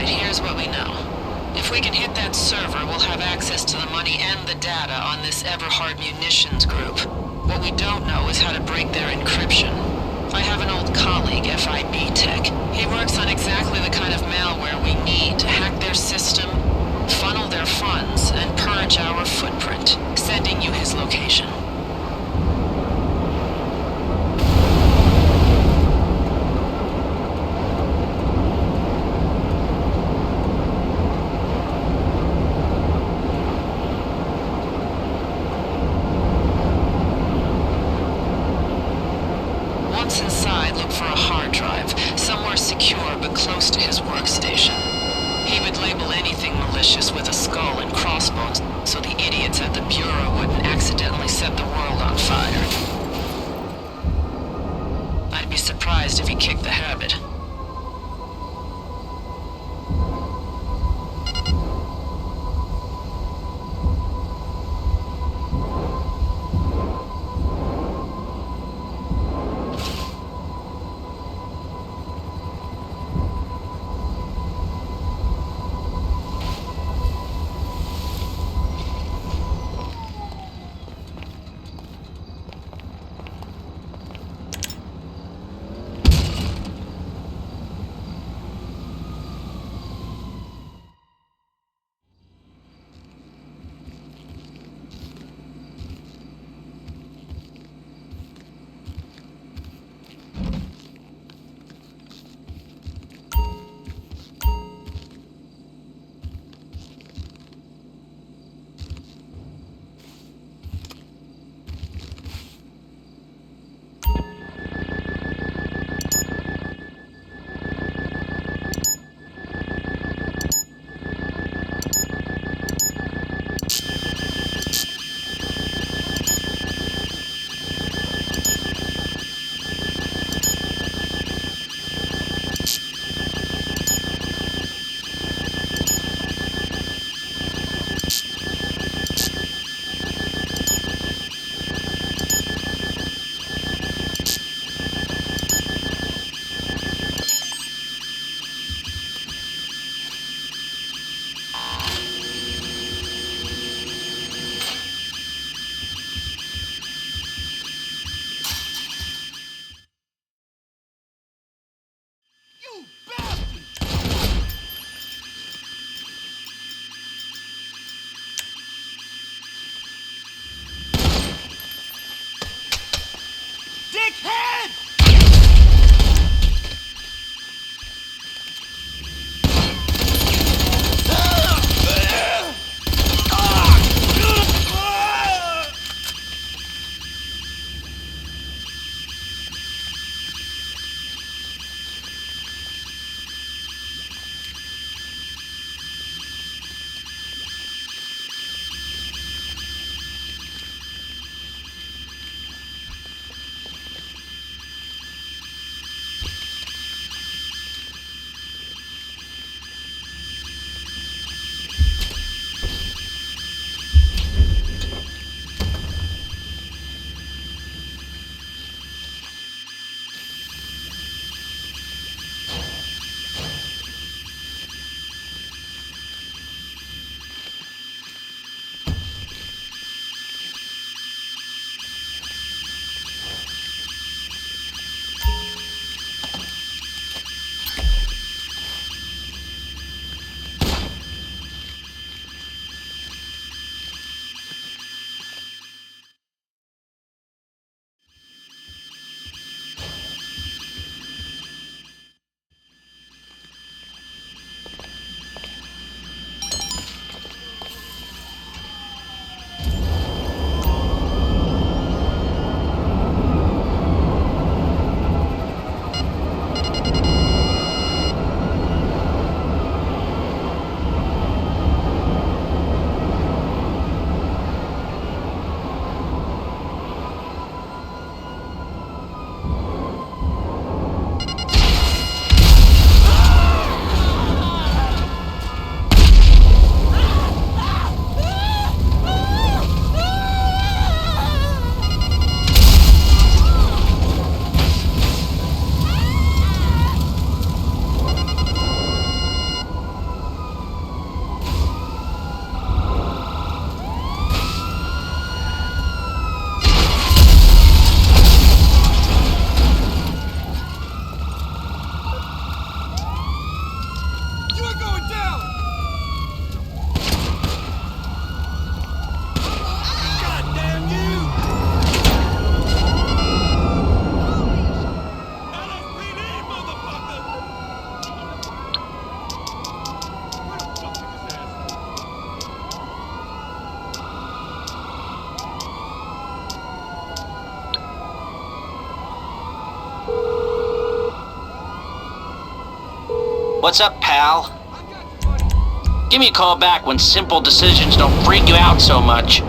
Here's what we know. If we can hit that server, we'll have access to the money and the data on this Everhard Munitions group. What we don't know is how to break their encryption. I have an old colleague, FIB Tech. He works on exactly the kind of malware we need to hack their system, funnel their funds, and purge our footprint. Sending you his location. Once inside, look for a hard drive, somewhere secure but close to his workstation. He would label anything malicious with a skull and crossbones, so the idiots at the Bureau wouldn't accidentally set the world on fire. I'd be surprised if he kicked the habit. What's up, pal? Give me a call back when simple decisions don't freak you out so much.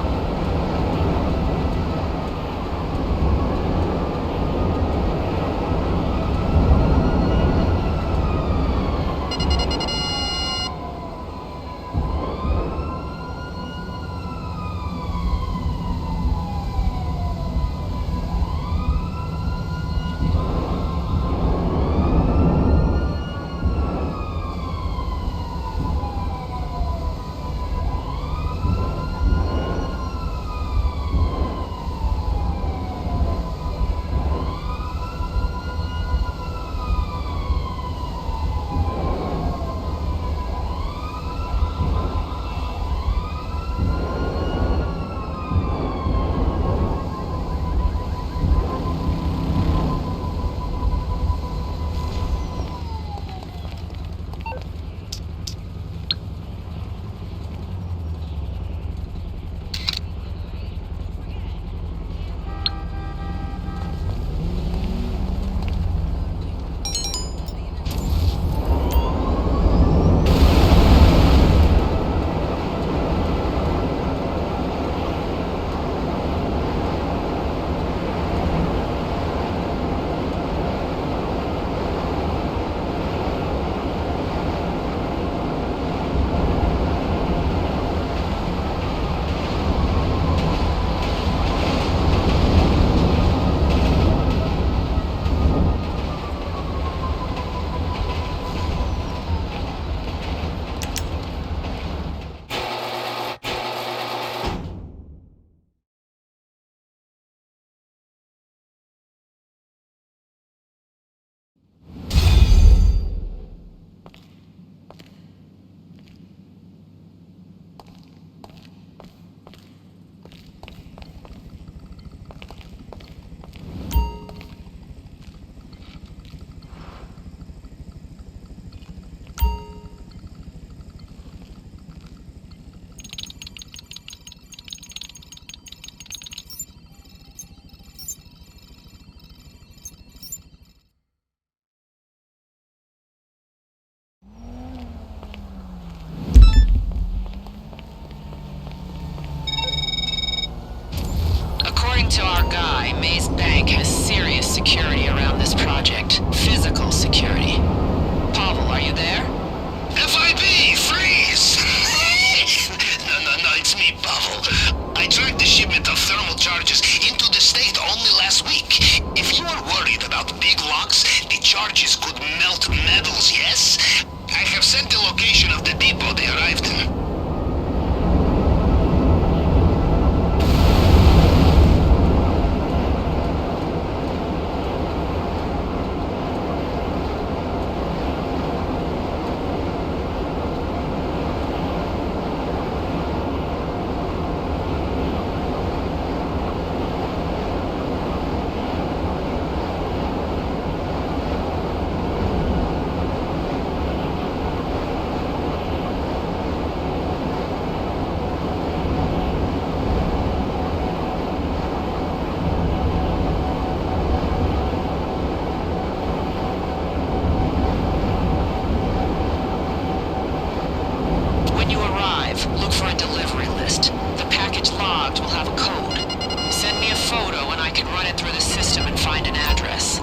According to our guy, Maze Bank has serious security around this project. Physical security. Pavel, are you there? FIB, freeze! No, it's me, Pavel. I tracked the shipment of thermal charges into the state only last week. If you are worried about big locks, the charges could melt metals, yes? I have sent the location of the depot they arrived in. Look for a delivery list. The package logged will have a code. Send me a photo and I can run it through the system and find an address.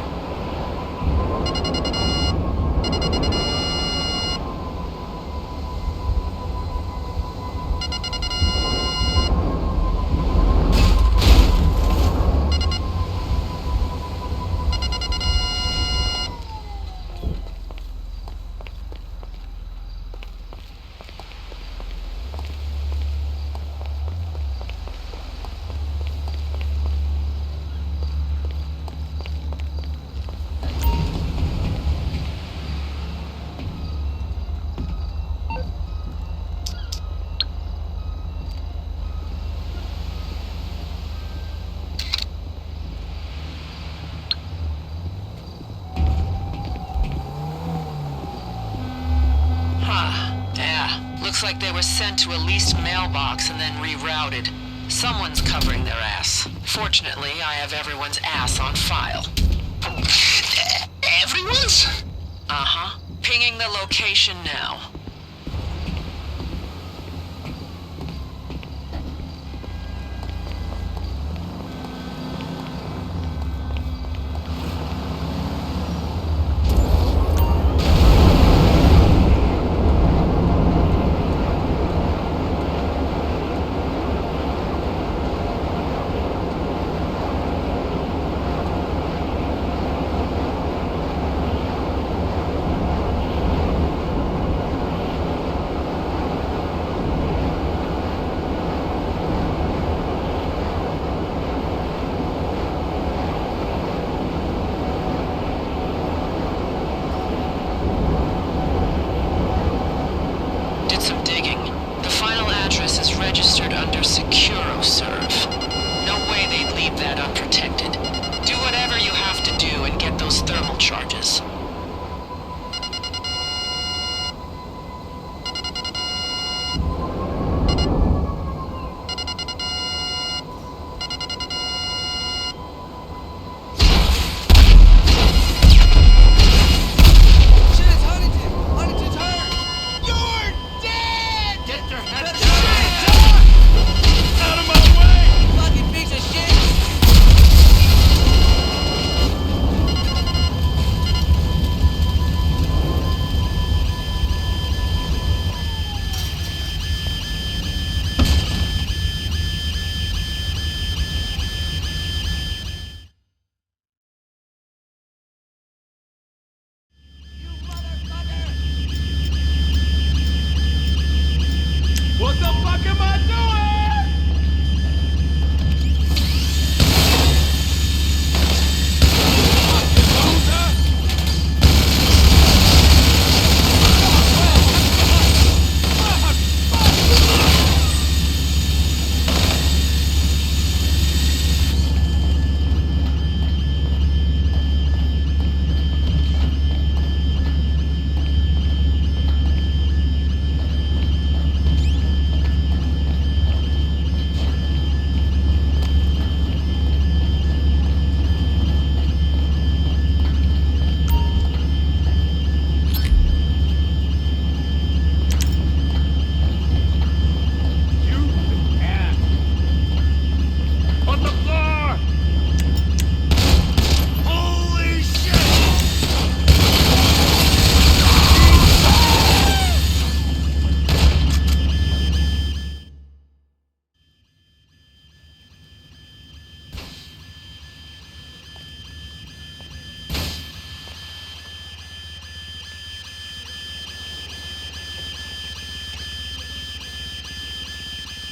Looks like they were sent to a leased mailbox and then rerouted. Someone's covering their ass. Fortunately, I have everyone's ass on file. Everyone's? Uh-huh. Pinging the location now. Registered under SecuroServe. No way they'd leave that unprotected. Do whatever you have to do and get those thermal charges. What the fuck am I doing?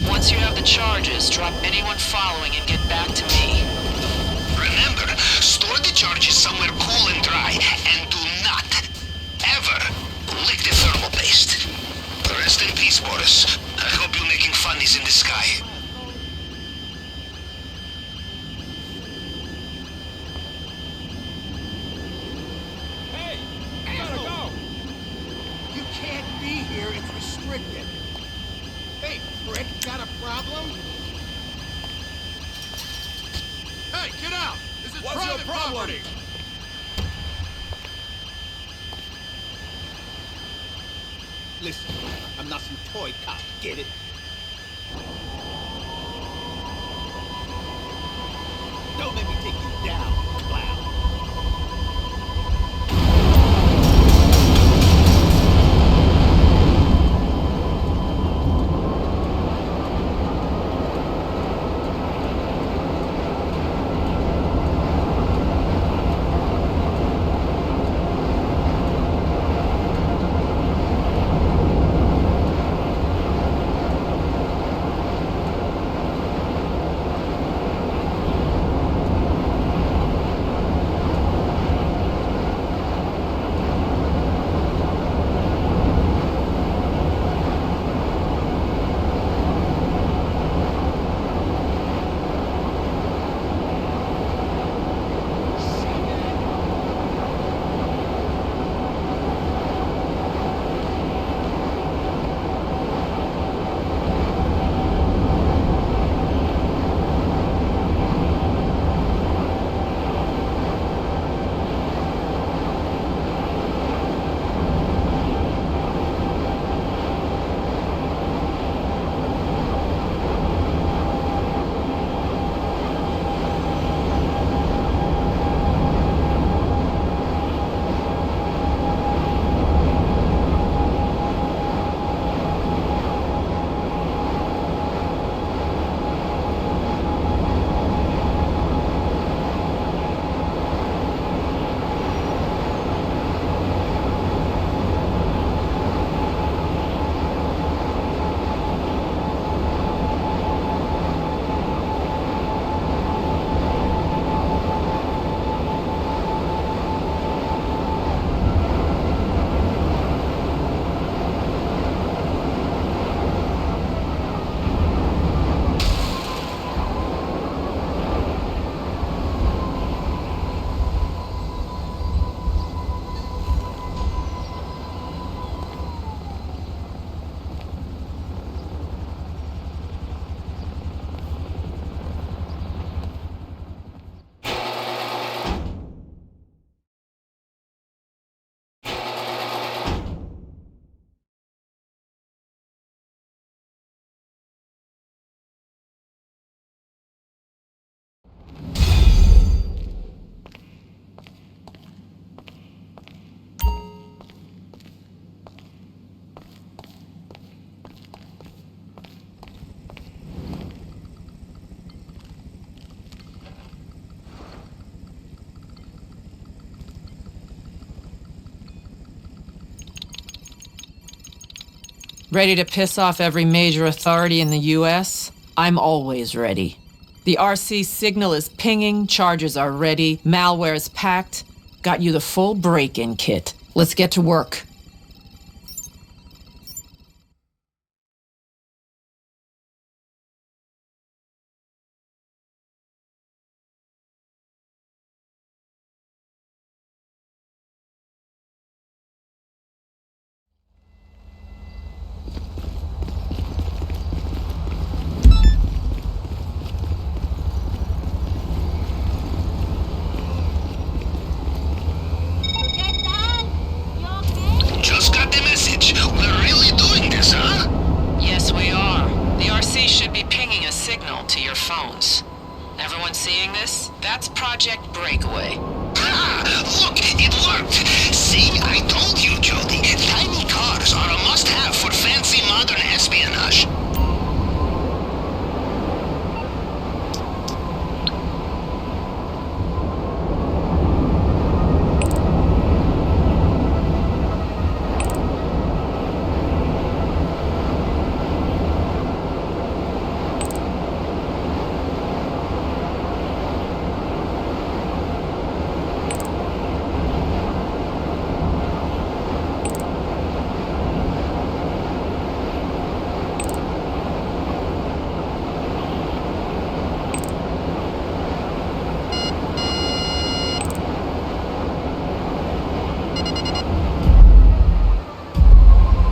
Once you have the charges, drop anyone following and get back to me. Remember, store the charges somewhere cool and dry, and do not, ever, lick the thermal paste. Rest in peace, Boris. I hope you're making funnies in the sky. Hey, you gotta go. You can't be here. It's restricted. Hey, prick, got a problem? Hey, get out! This is What's your private problem? property! Listen, I'm not some toy cop, get it? Don't let me take you down, clown. Ready to piss off every major authority in the US? I'm always ready. The RC signal is pinging, charges are ready, malware is packed. Got you the full break-in kit. Let's get to work. Just got the message. We're really doing this, huh? Yes, we are. The RC should be pinging a signal to your phones. Everyone seeing this? That's Project Breakaway. Ah, look, it worked. See, I told you, Jody. Tiny cars are a must-have for fancy modern espionage.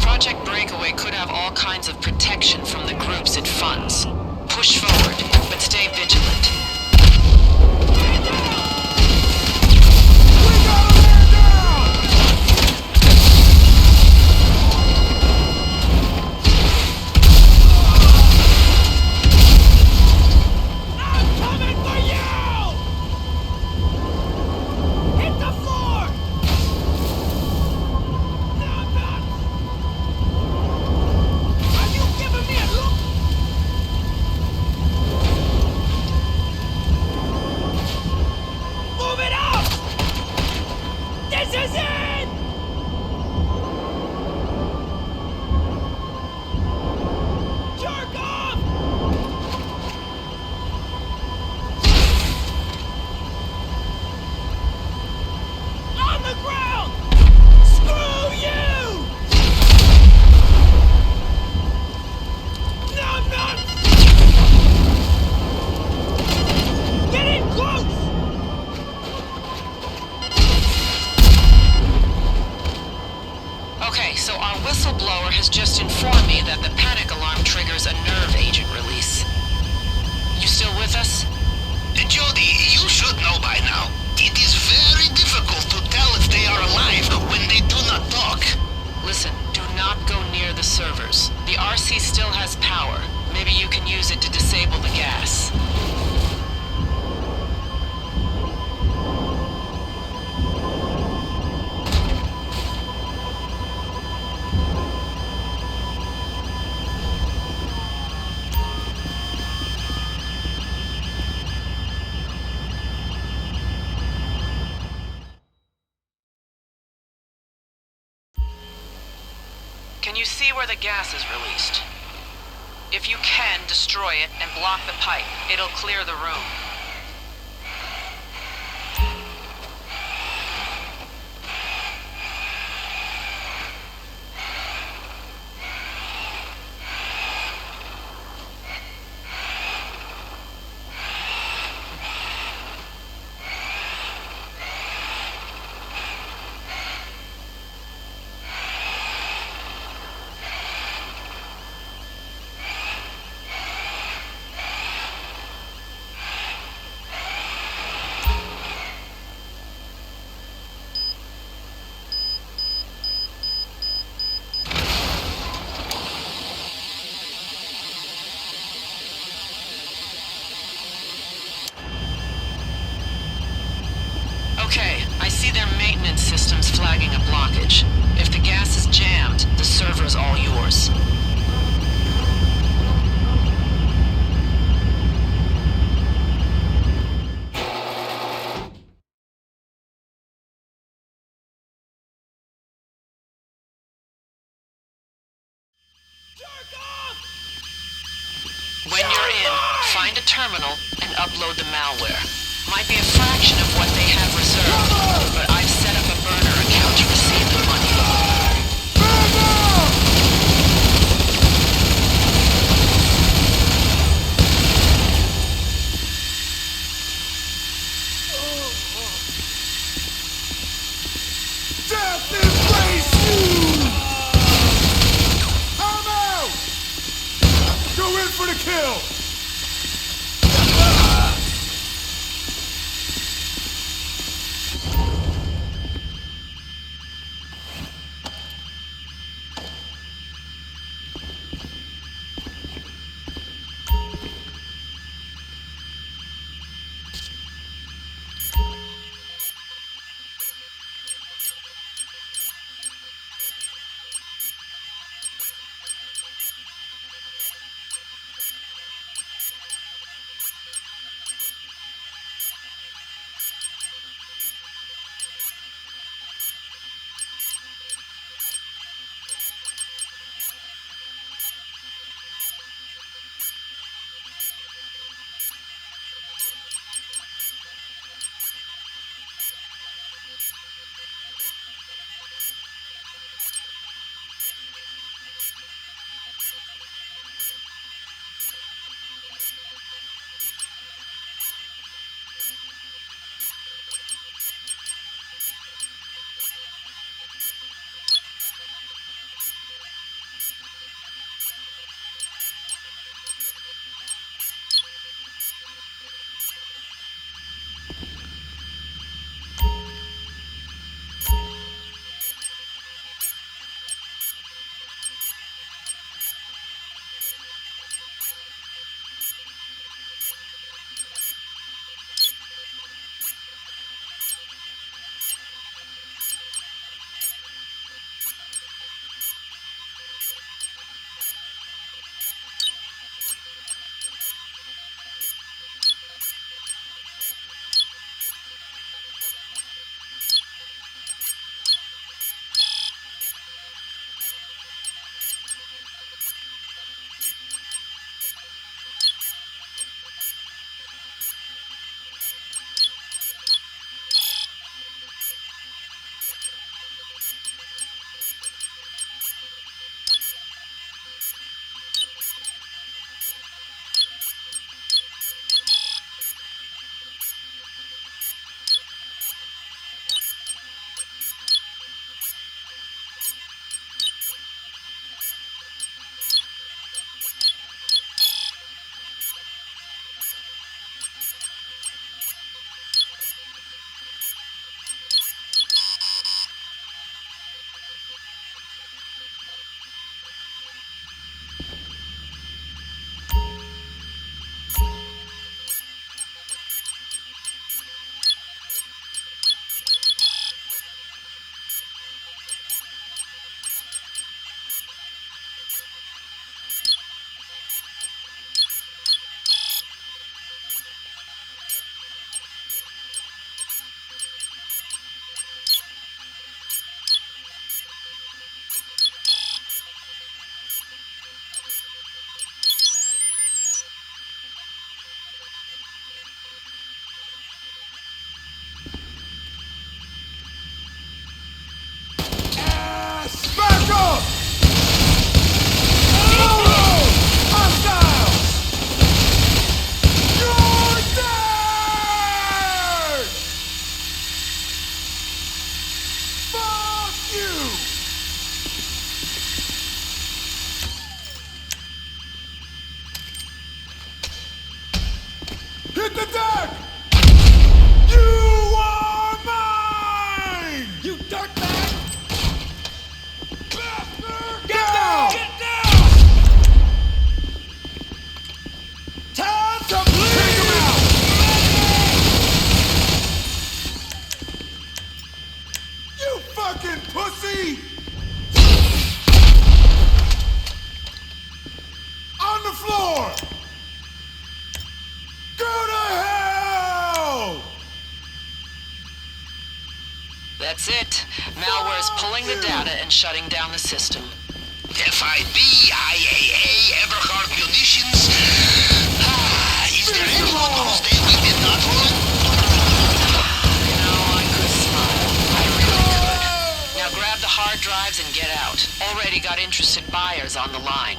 Project Breakaway could have all kinds of protection from the groups it funds. Push forward, but stay vigilant. So our whistleblower has just informed me that the panic alarm triggers a nerve agent release. You still with us? Jody, you should know by now. It is very difficult to tell if they are alive when they do not talk. Listen, do not go near the servers. The RC still has power. Maybe you can use it to disable the gas. Can you see where the gas is released? If you can, destroy it and block the pipe. It'll clear the room. When you're in, find a terminal and upload the malware. Might be a fraction of what they have reserved, but I've set up a burner account to receive the money. Death embrace you! I'm out! Go in for the kill! That's it. Malware is pulling the data and shutting down the system. FIB, IAA, Everhard Munitions. Is there anyone whose day we did not ruin? No, I could smile. I really could. Now grab the hard drives and get out. Already got interested buyers on the line.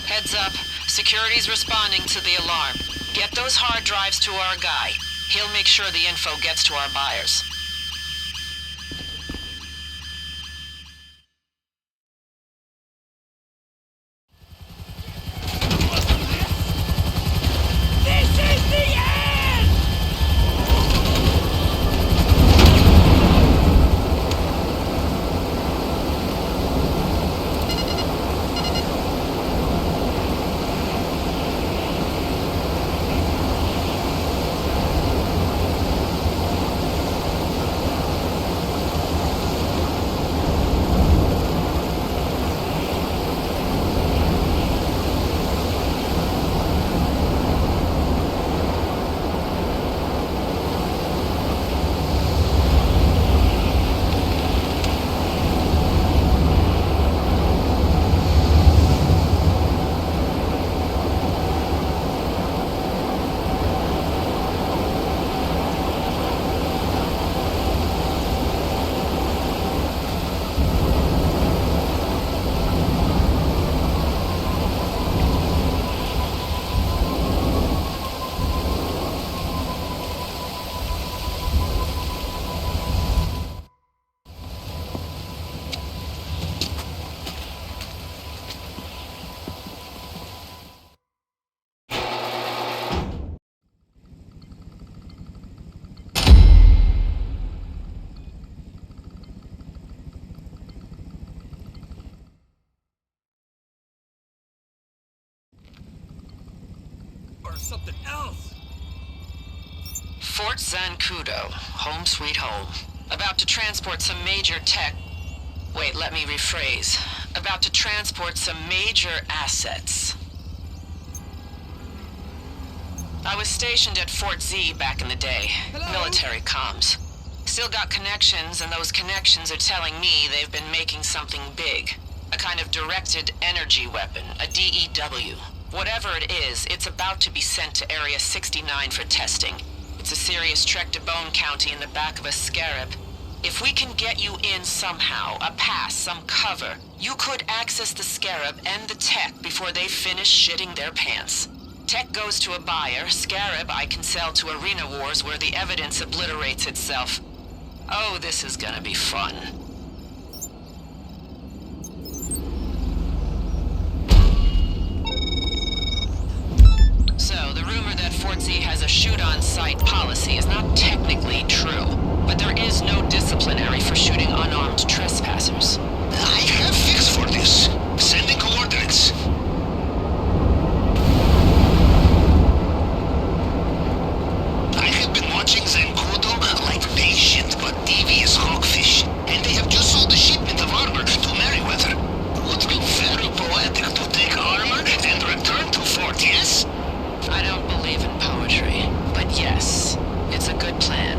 Heads up. Security's responding to the alarm. Get those hard drives to our guy. He'll make sure the info gets to our buyers. Something else. Fort Zancudo, home sweet home. About to transport some major tech. Wait, let me rephrase. About to transport some major assets. I was stationed at Fort Z back in the day. Hello? Military comms. Still got connections, and those connections are telling me they've been making something big. A kind of directed energy weapon, a DEW. Whatever it is, it's about to be sent to Area 69 for testing. It's a serious trek to Bone County in the back of a Scarab. If we can get you in somehow, a pass, some cover, you could access the Scarab and the tech before they finish shitting their pants. Tech goes to a buyer, Scarab I can sell to Arena Wars where the evidence obliterates itself. Oh, this is gonna be fun. So, the rumor that Fort Z has a shoot-on-sight policy is not technically true, but there is no disciplinary for shooting unarmed trespassers. I have fix for this. Sending coordinates. I have been watching Zancudo like patient but devious hawkfish, and they have just sold a shipment of armor to Merryweather. Would be very poetic to take armor and return to Fort, yes? I don't believe in poetry, but yes, it's a good plan.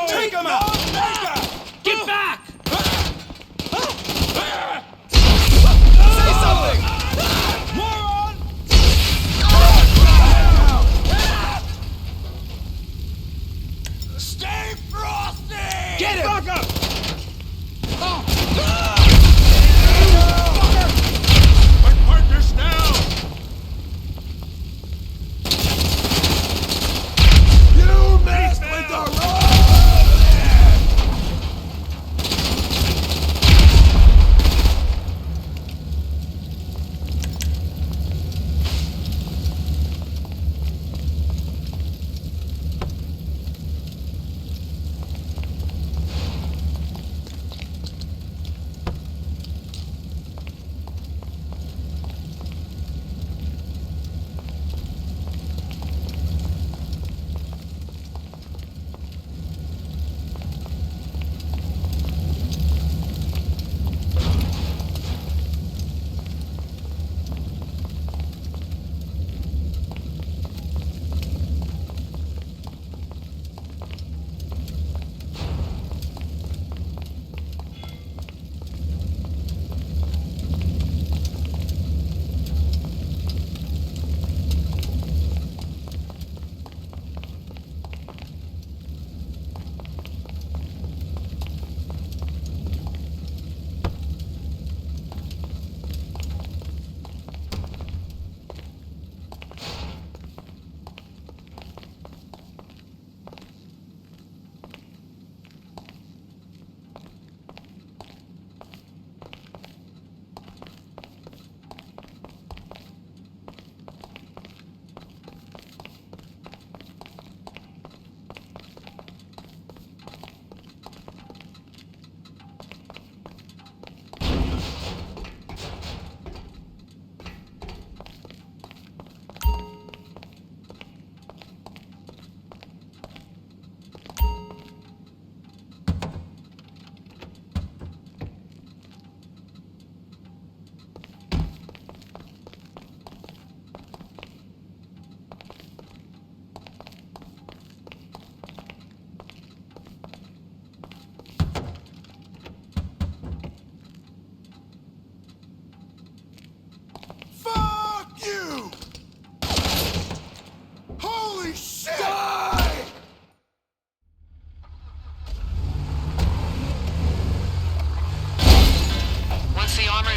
Take him out! Get back! Say something! Moron! Stay frosty! Get him! Fuck up! My partner's down! You messed with the road!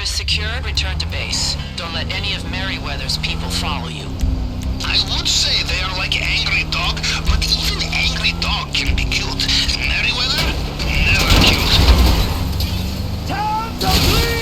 is secured, return to base. Don't let any of Merryweather's people follow you. I would say they are like angry dog, but even angry dog can be killed. Merryweather, never killed. Time to bleed!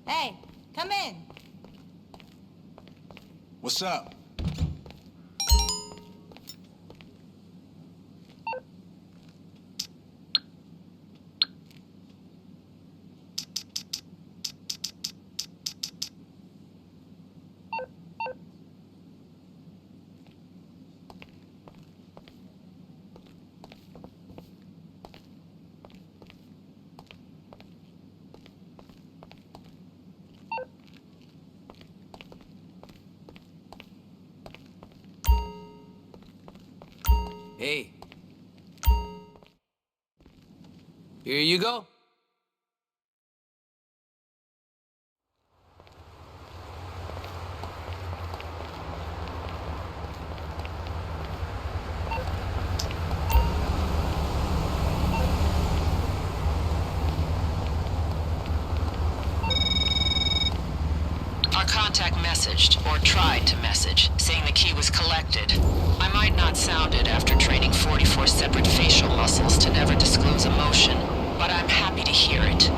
Hey, come in. What's up? Hey. Here you go. Our contact messaged, or tried to message, saying the key was collected. I might not sound it after training 44 separate facial muscles to never disclose emotion, but I'm happy to hear it.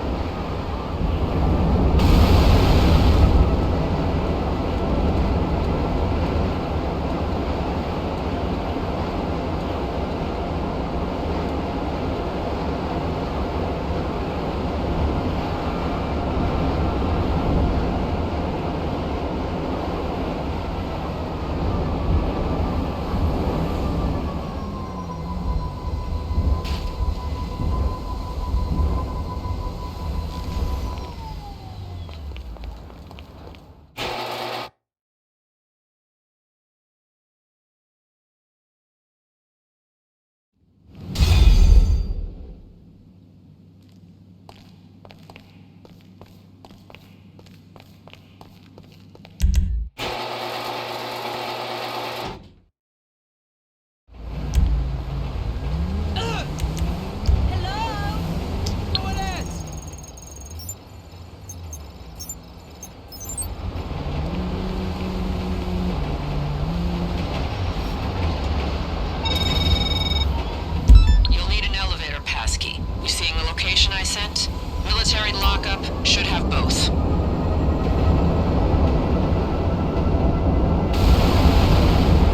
I sent? Military lockup should have both.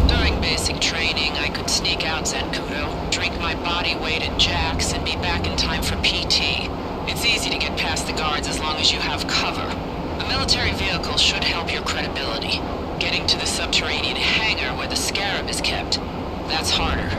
During basic training, I could sneak out Zancudo, drink my body weight in Jax, and be back in time for PT. It's easy to get past the guards as long as you have cover. A military vehicle should help your credibility. Getting to the subterranean hangar where the Scarab is kept, that's harder.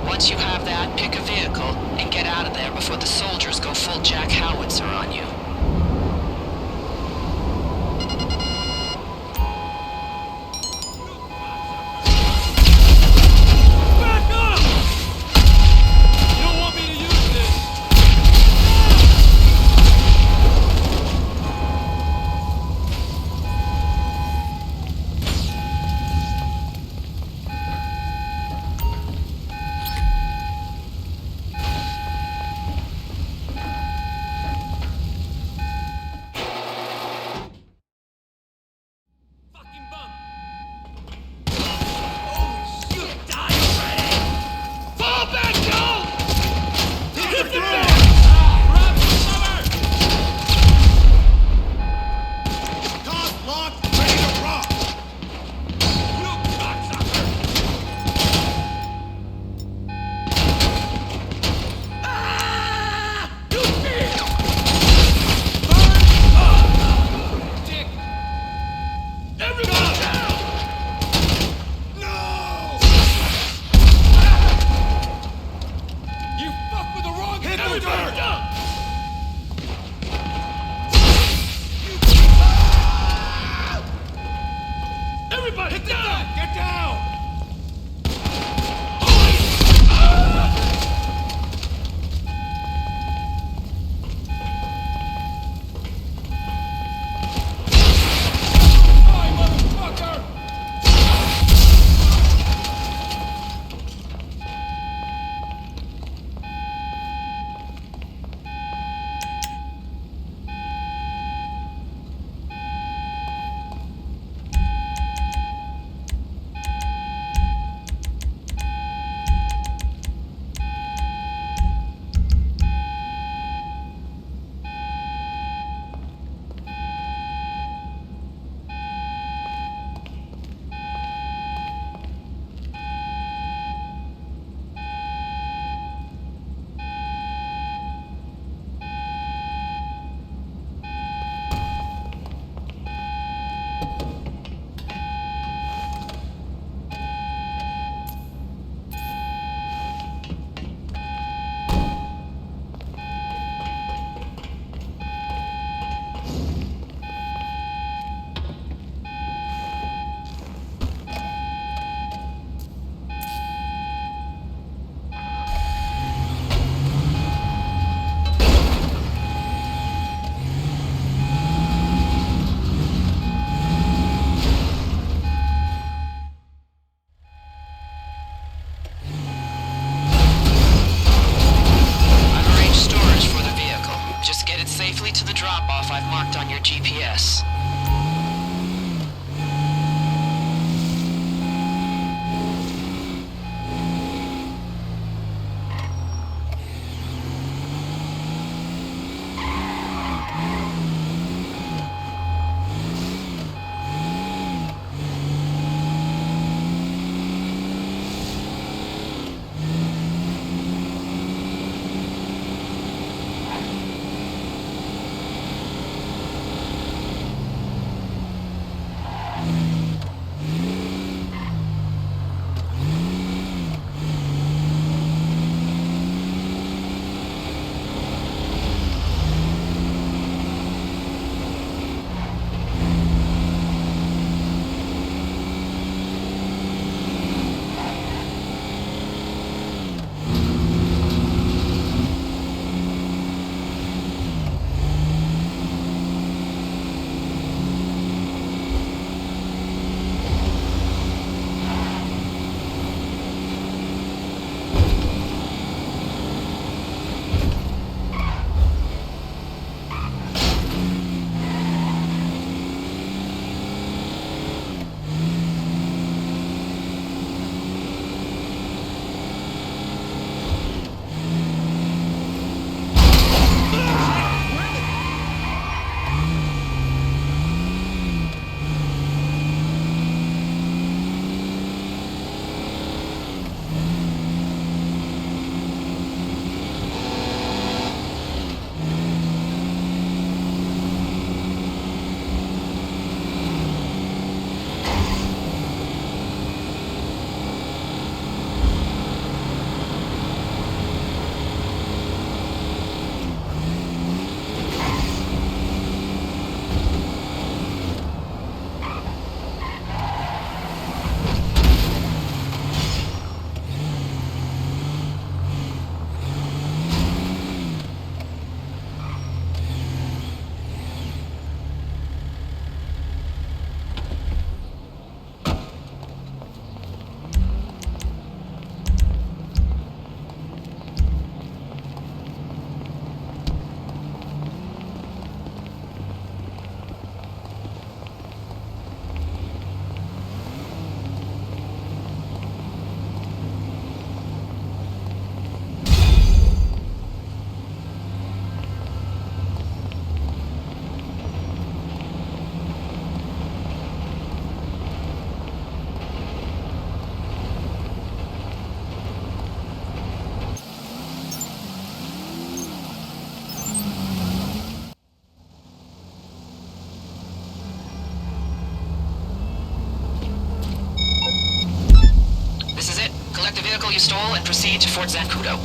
Once you have that, pick a vehicle and get out of there before the soldiers go full Jack Howitzer on you. Back up! You don't want me to use this! Collect the vehicle you stole and proceed to Fort Zancudo.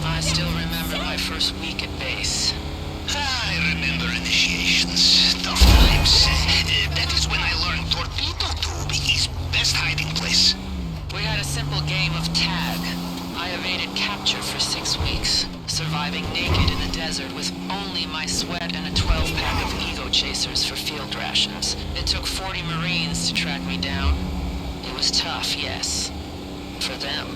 I still remember my first week at base. I remember initiations, tough times. That is when I learned Torpedo Tube is best hiding place. We had a simple game of tag. I evaded capture for 6 weeks, surviving naked in the desert with only my sweat and a 12-pack of ego chasers for field rations. It took 40 Marines to track me down. It was tough, yes. For them.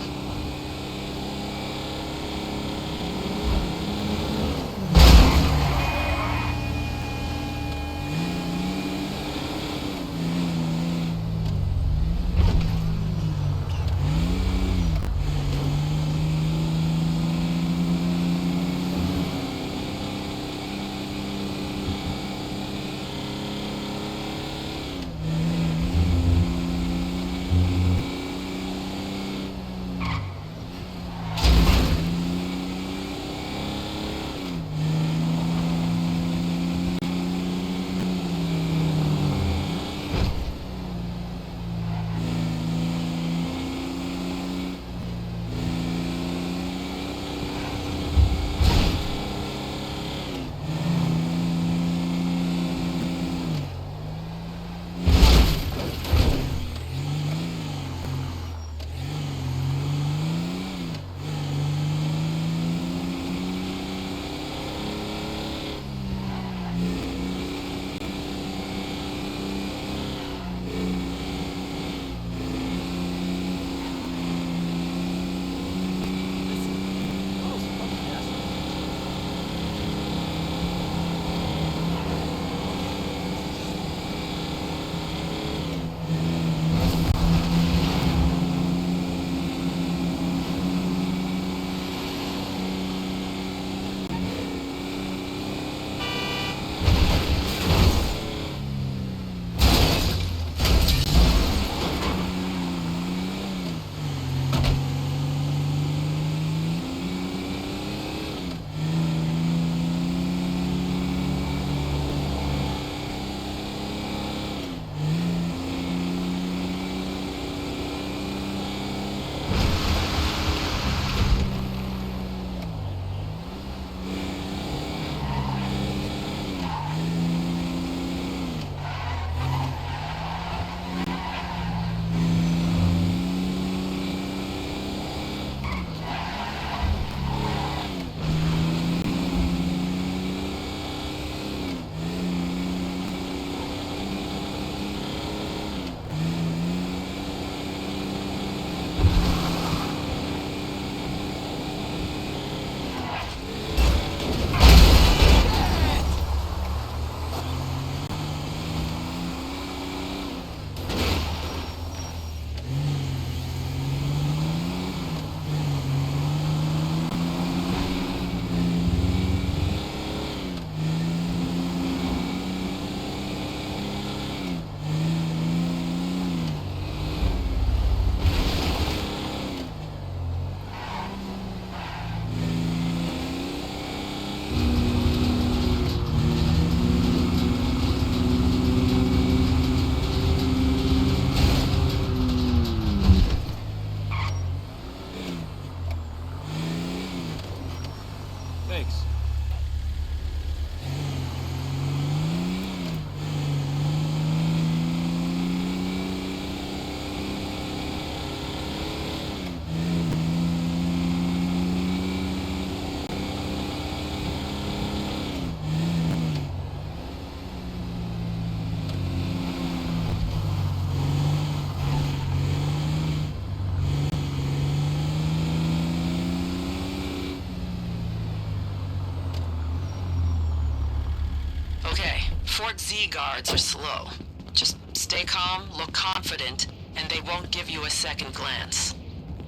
Z-guards are slow. Just stay calm, look confident, and they won't give you a second glance.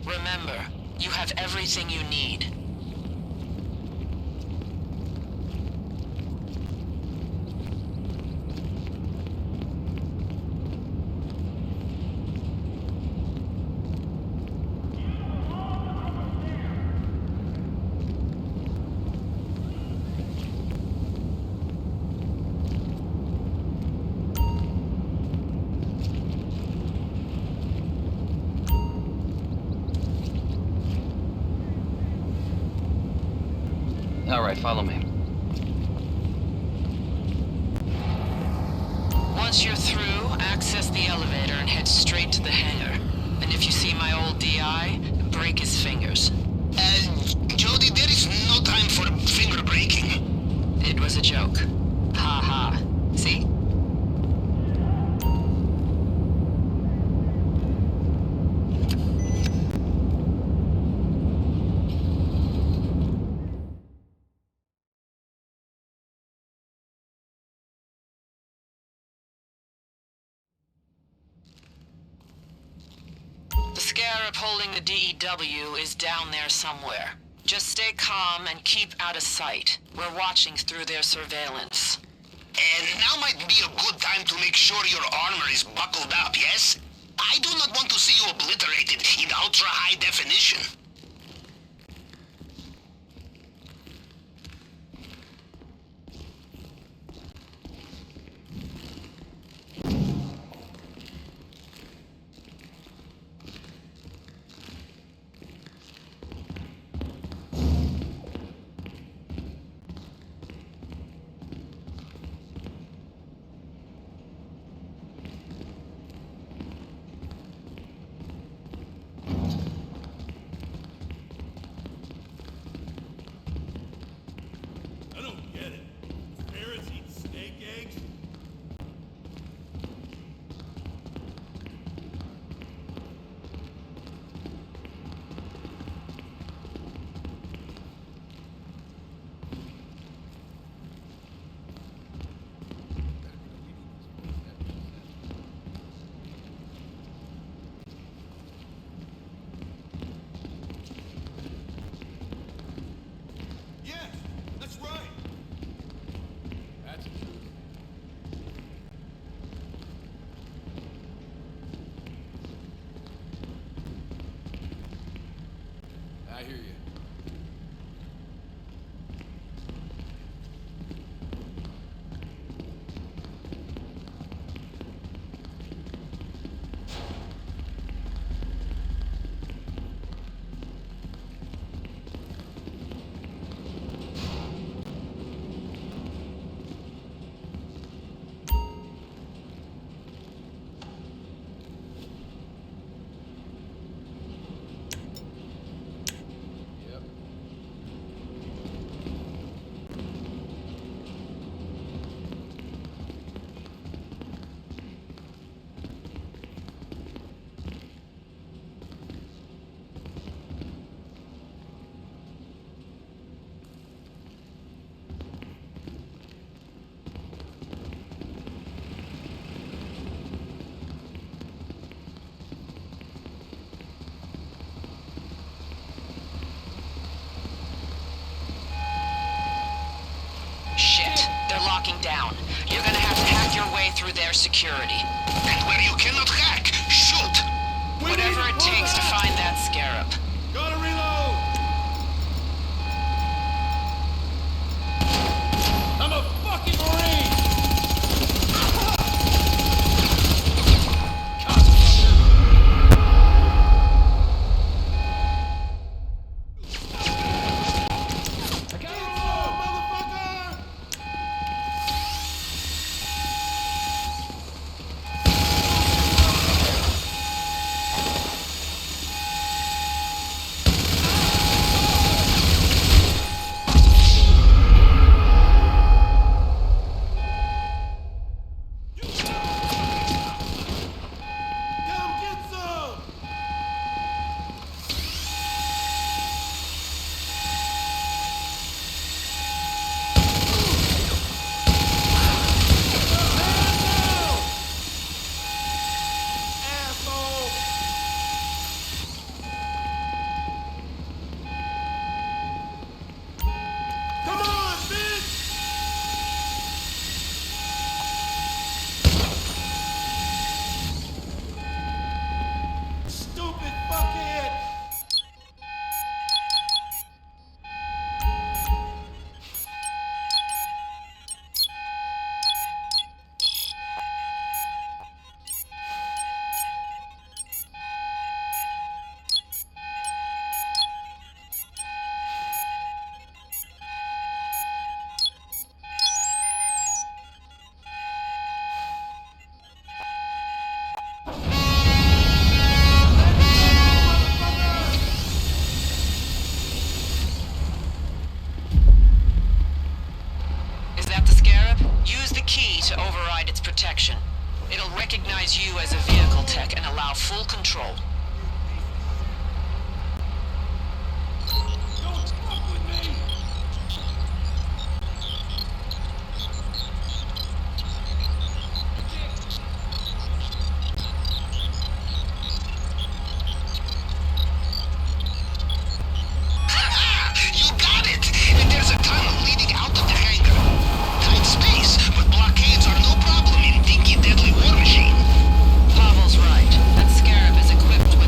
Remember, you have everything you need. All right, follow me. Once you're through, access the elevator and head straight to the hangar. And if you see my old DI, break his fingers. Jody, there is no time for finger breaking. It was a joke. Ha ha. See? The scarab holding the DEW is down there somewhere. Just stay calm and keep out of sight. We're watching through their surveillance. And now might be a good time to make sure your armor is buckled up, yes? I do not want to see you obliterated in ultra-high definition. I don't get it. Parrots eat snake eggs? Yes, that's right. That's the truth. I hear you. Yep. Shit, they're locking down. You're gonna have to hack your way through their security. And where you cannot hack, shoot! Whatever it takes to find that scarab. Gotta reload! I'm a fucking Marine! vehicle tech and allow full control. Don't fuck with me! You got it! There's a tunnel leading out of the hangar. Tight space, but blockades are no problem in Dinky Deadly War Machine. Pavel's right. That Scarab is equipped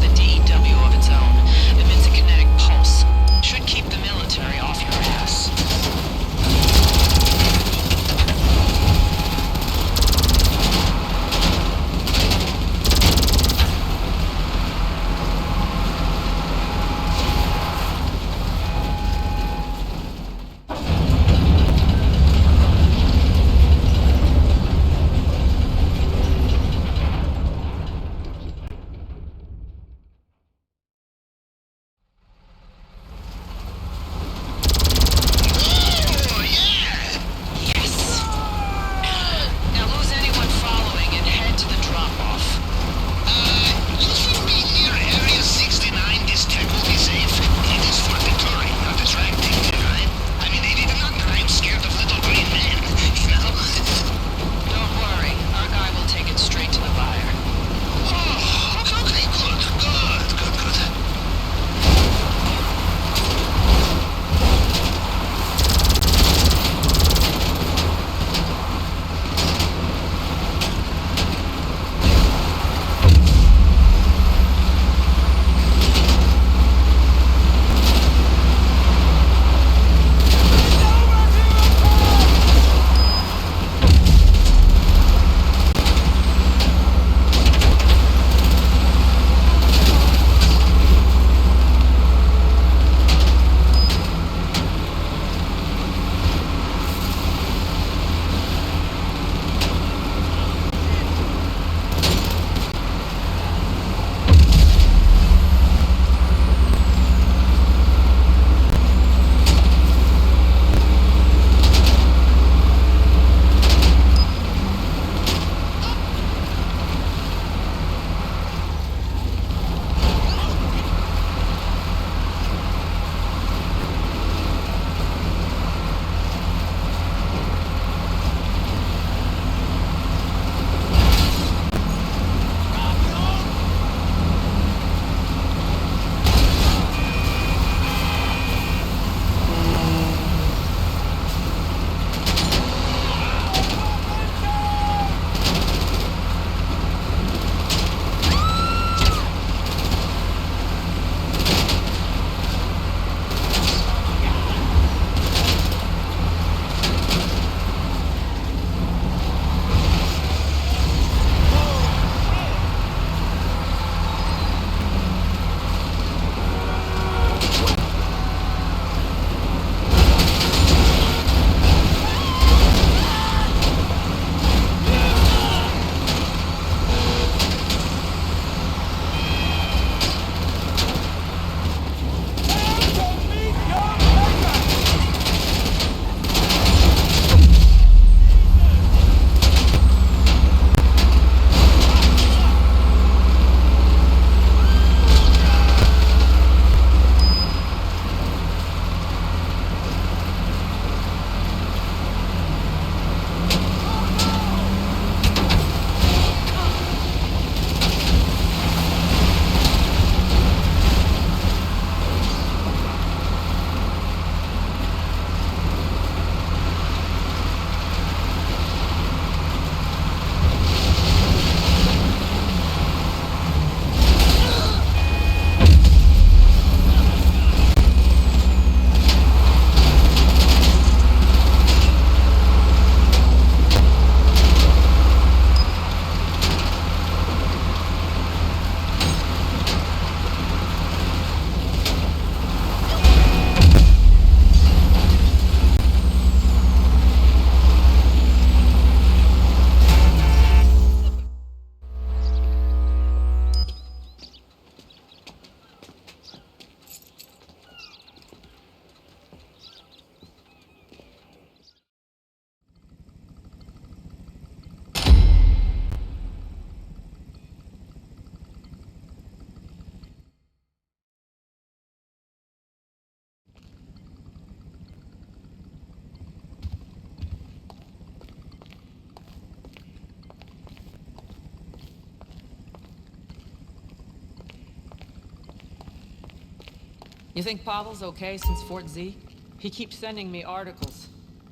You think Pavel's okay since Fort Z? He keeps sending me articles.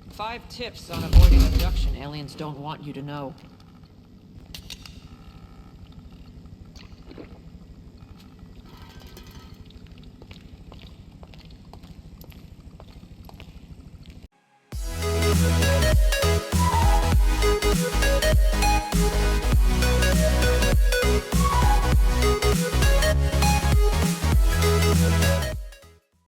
5 tips on avoiding abduction aliens don't want you to know.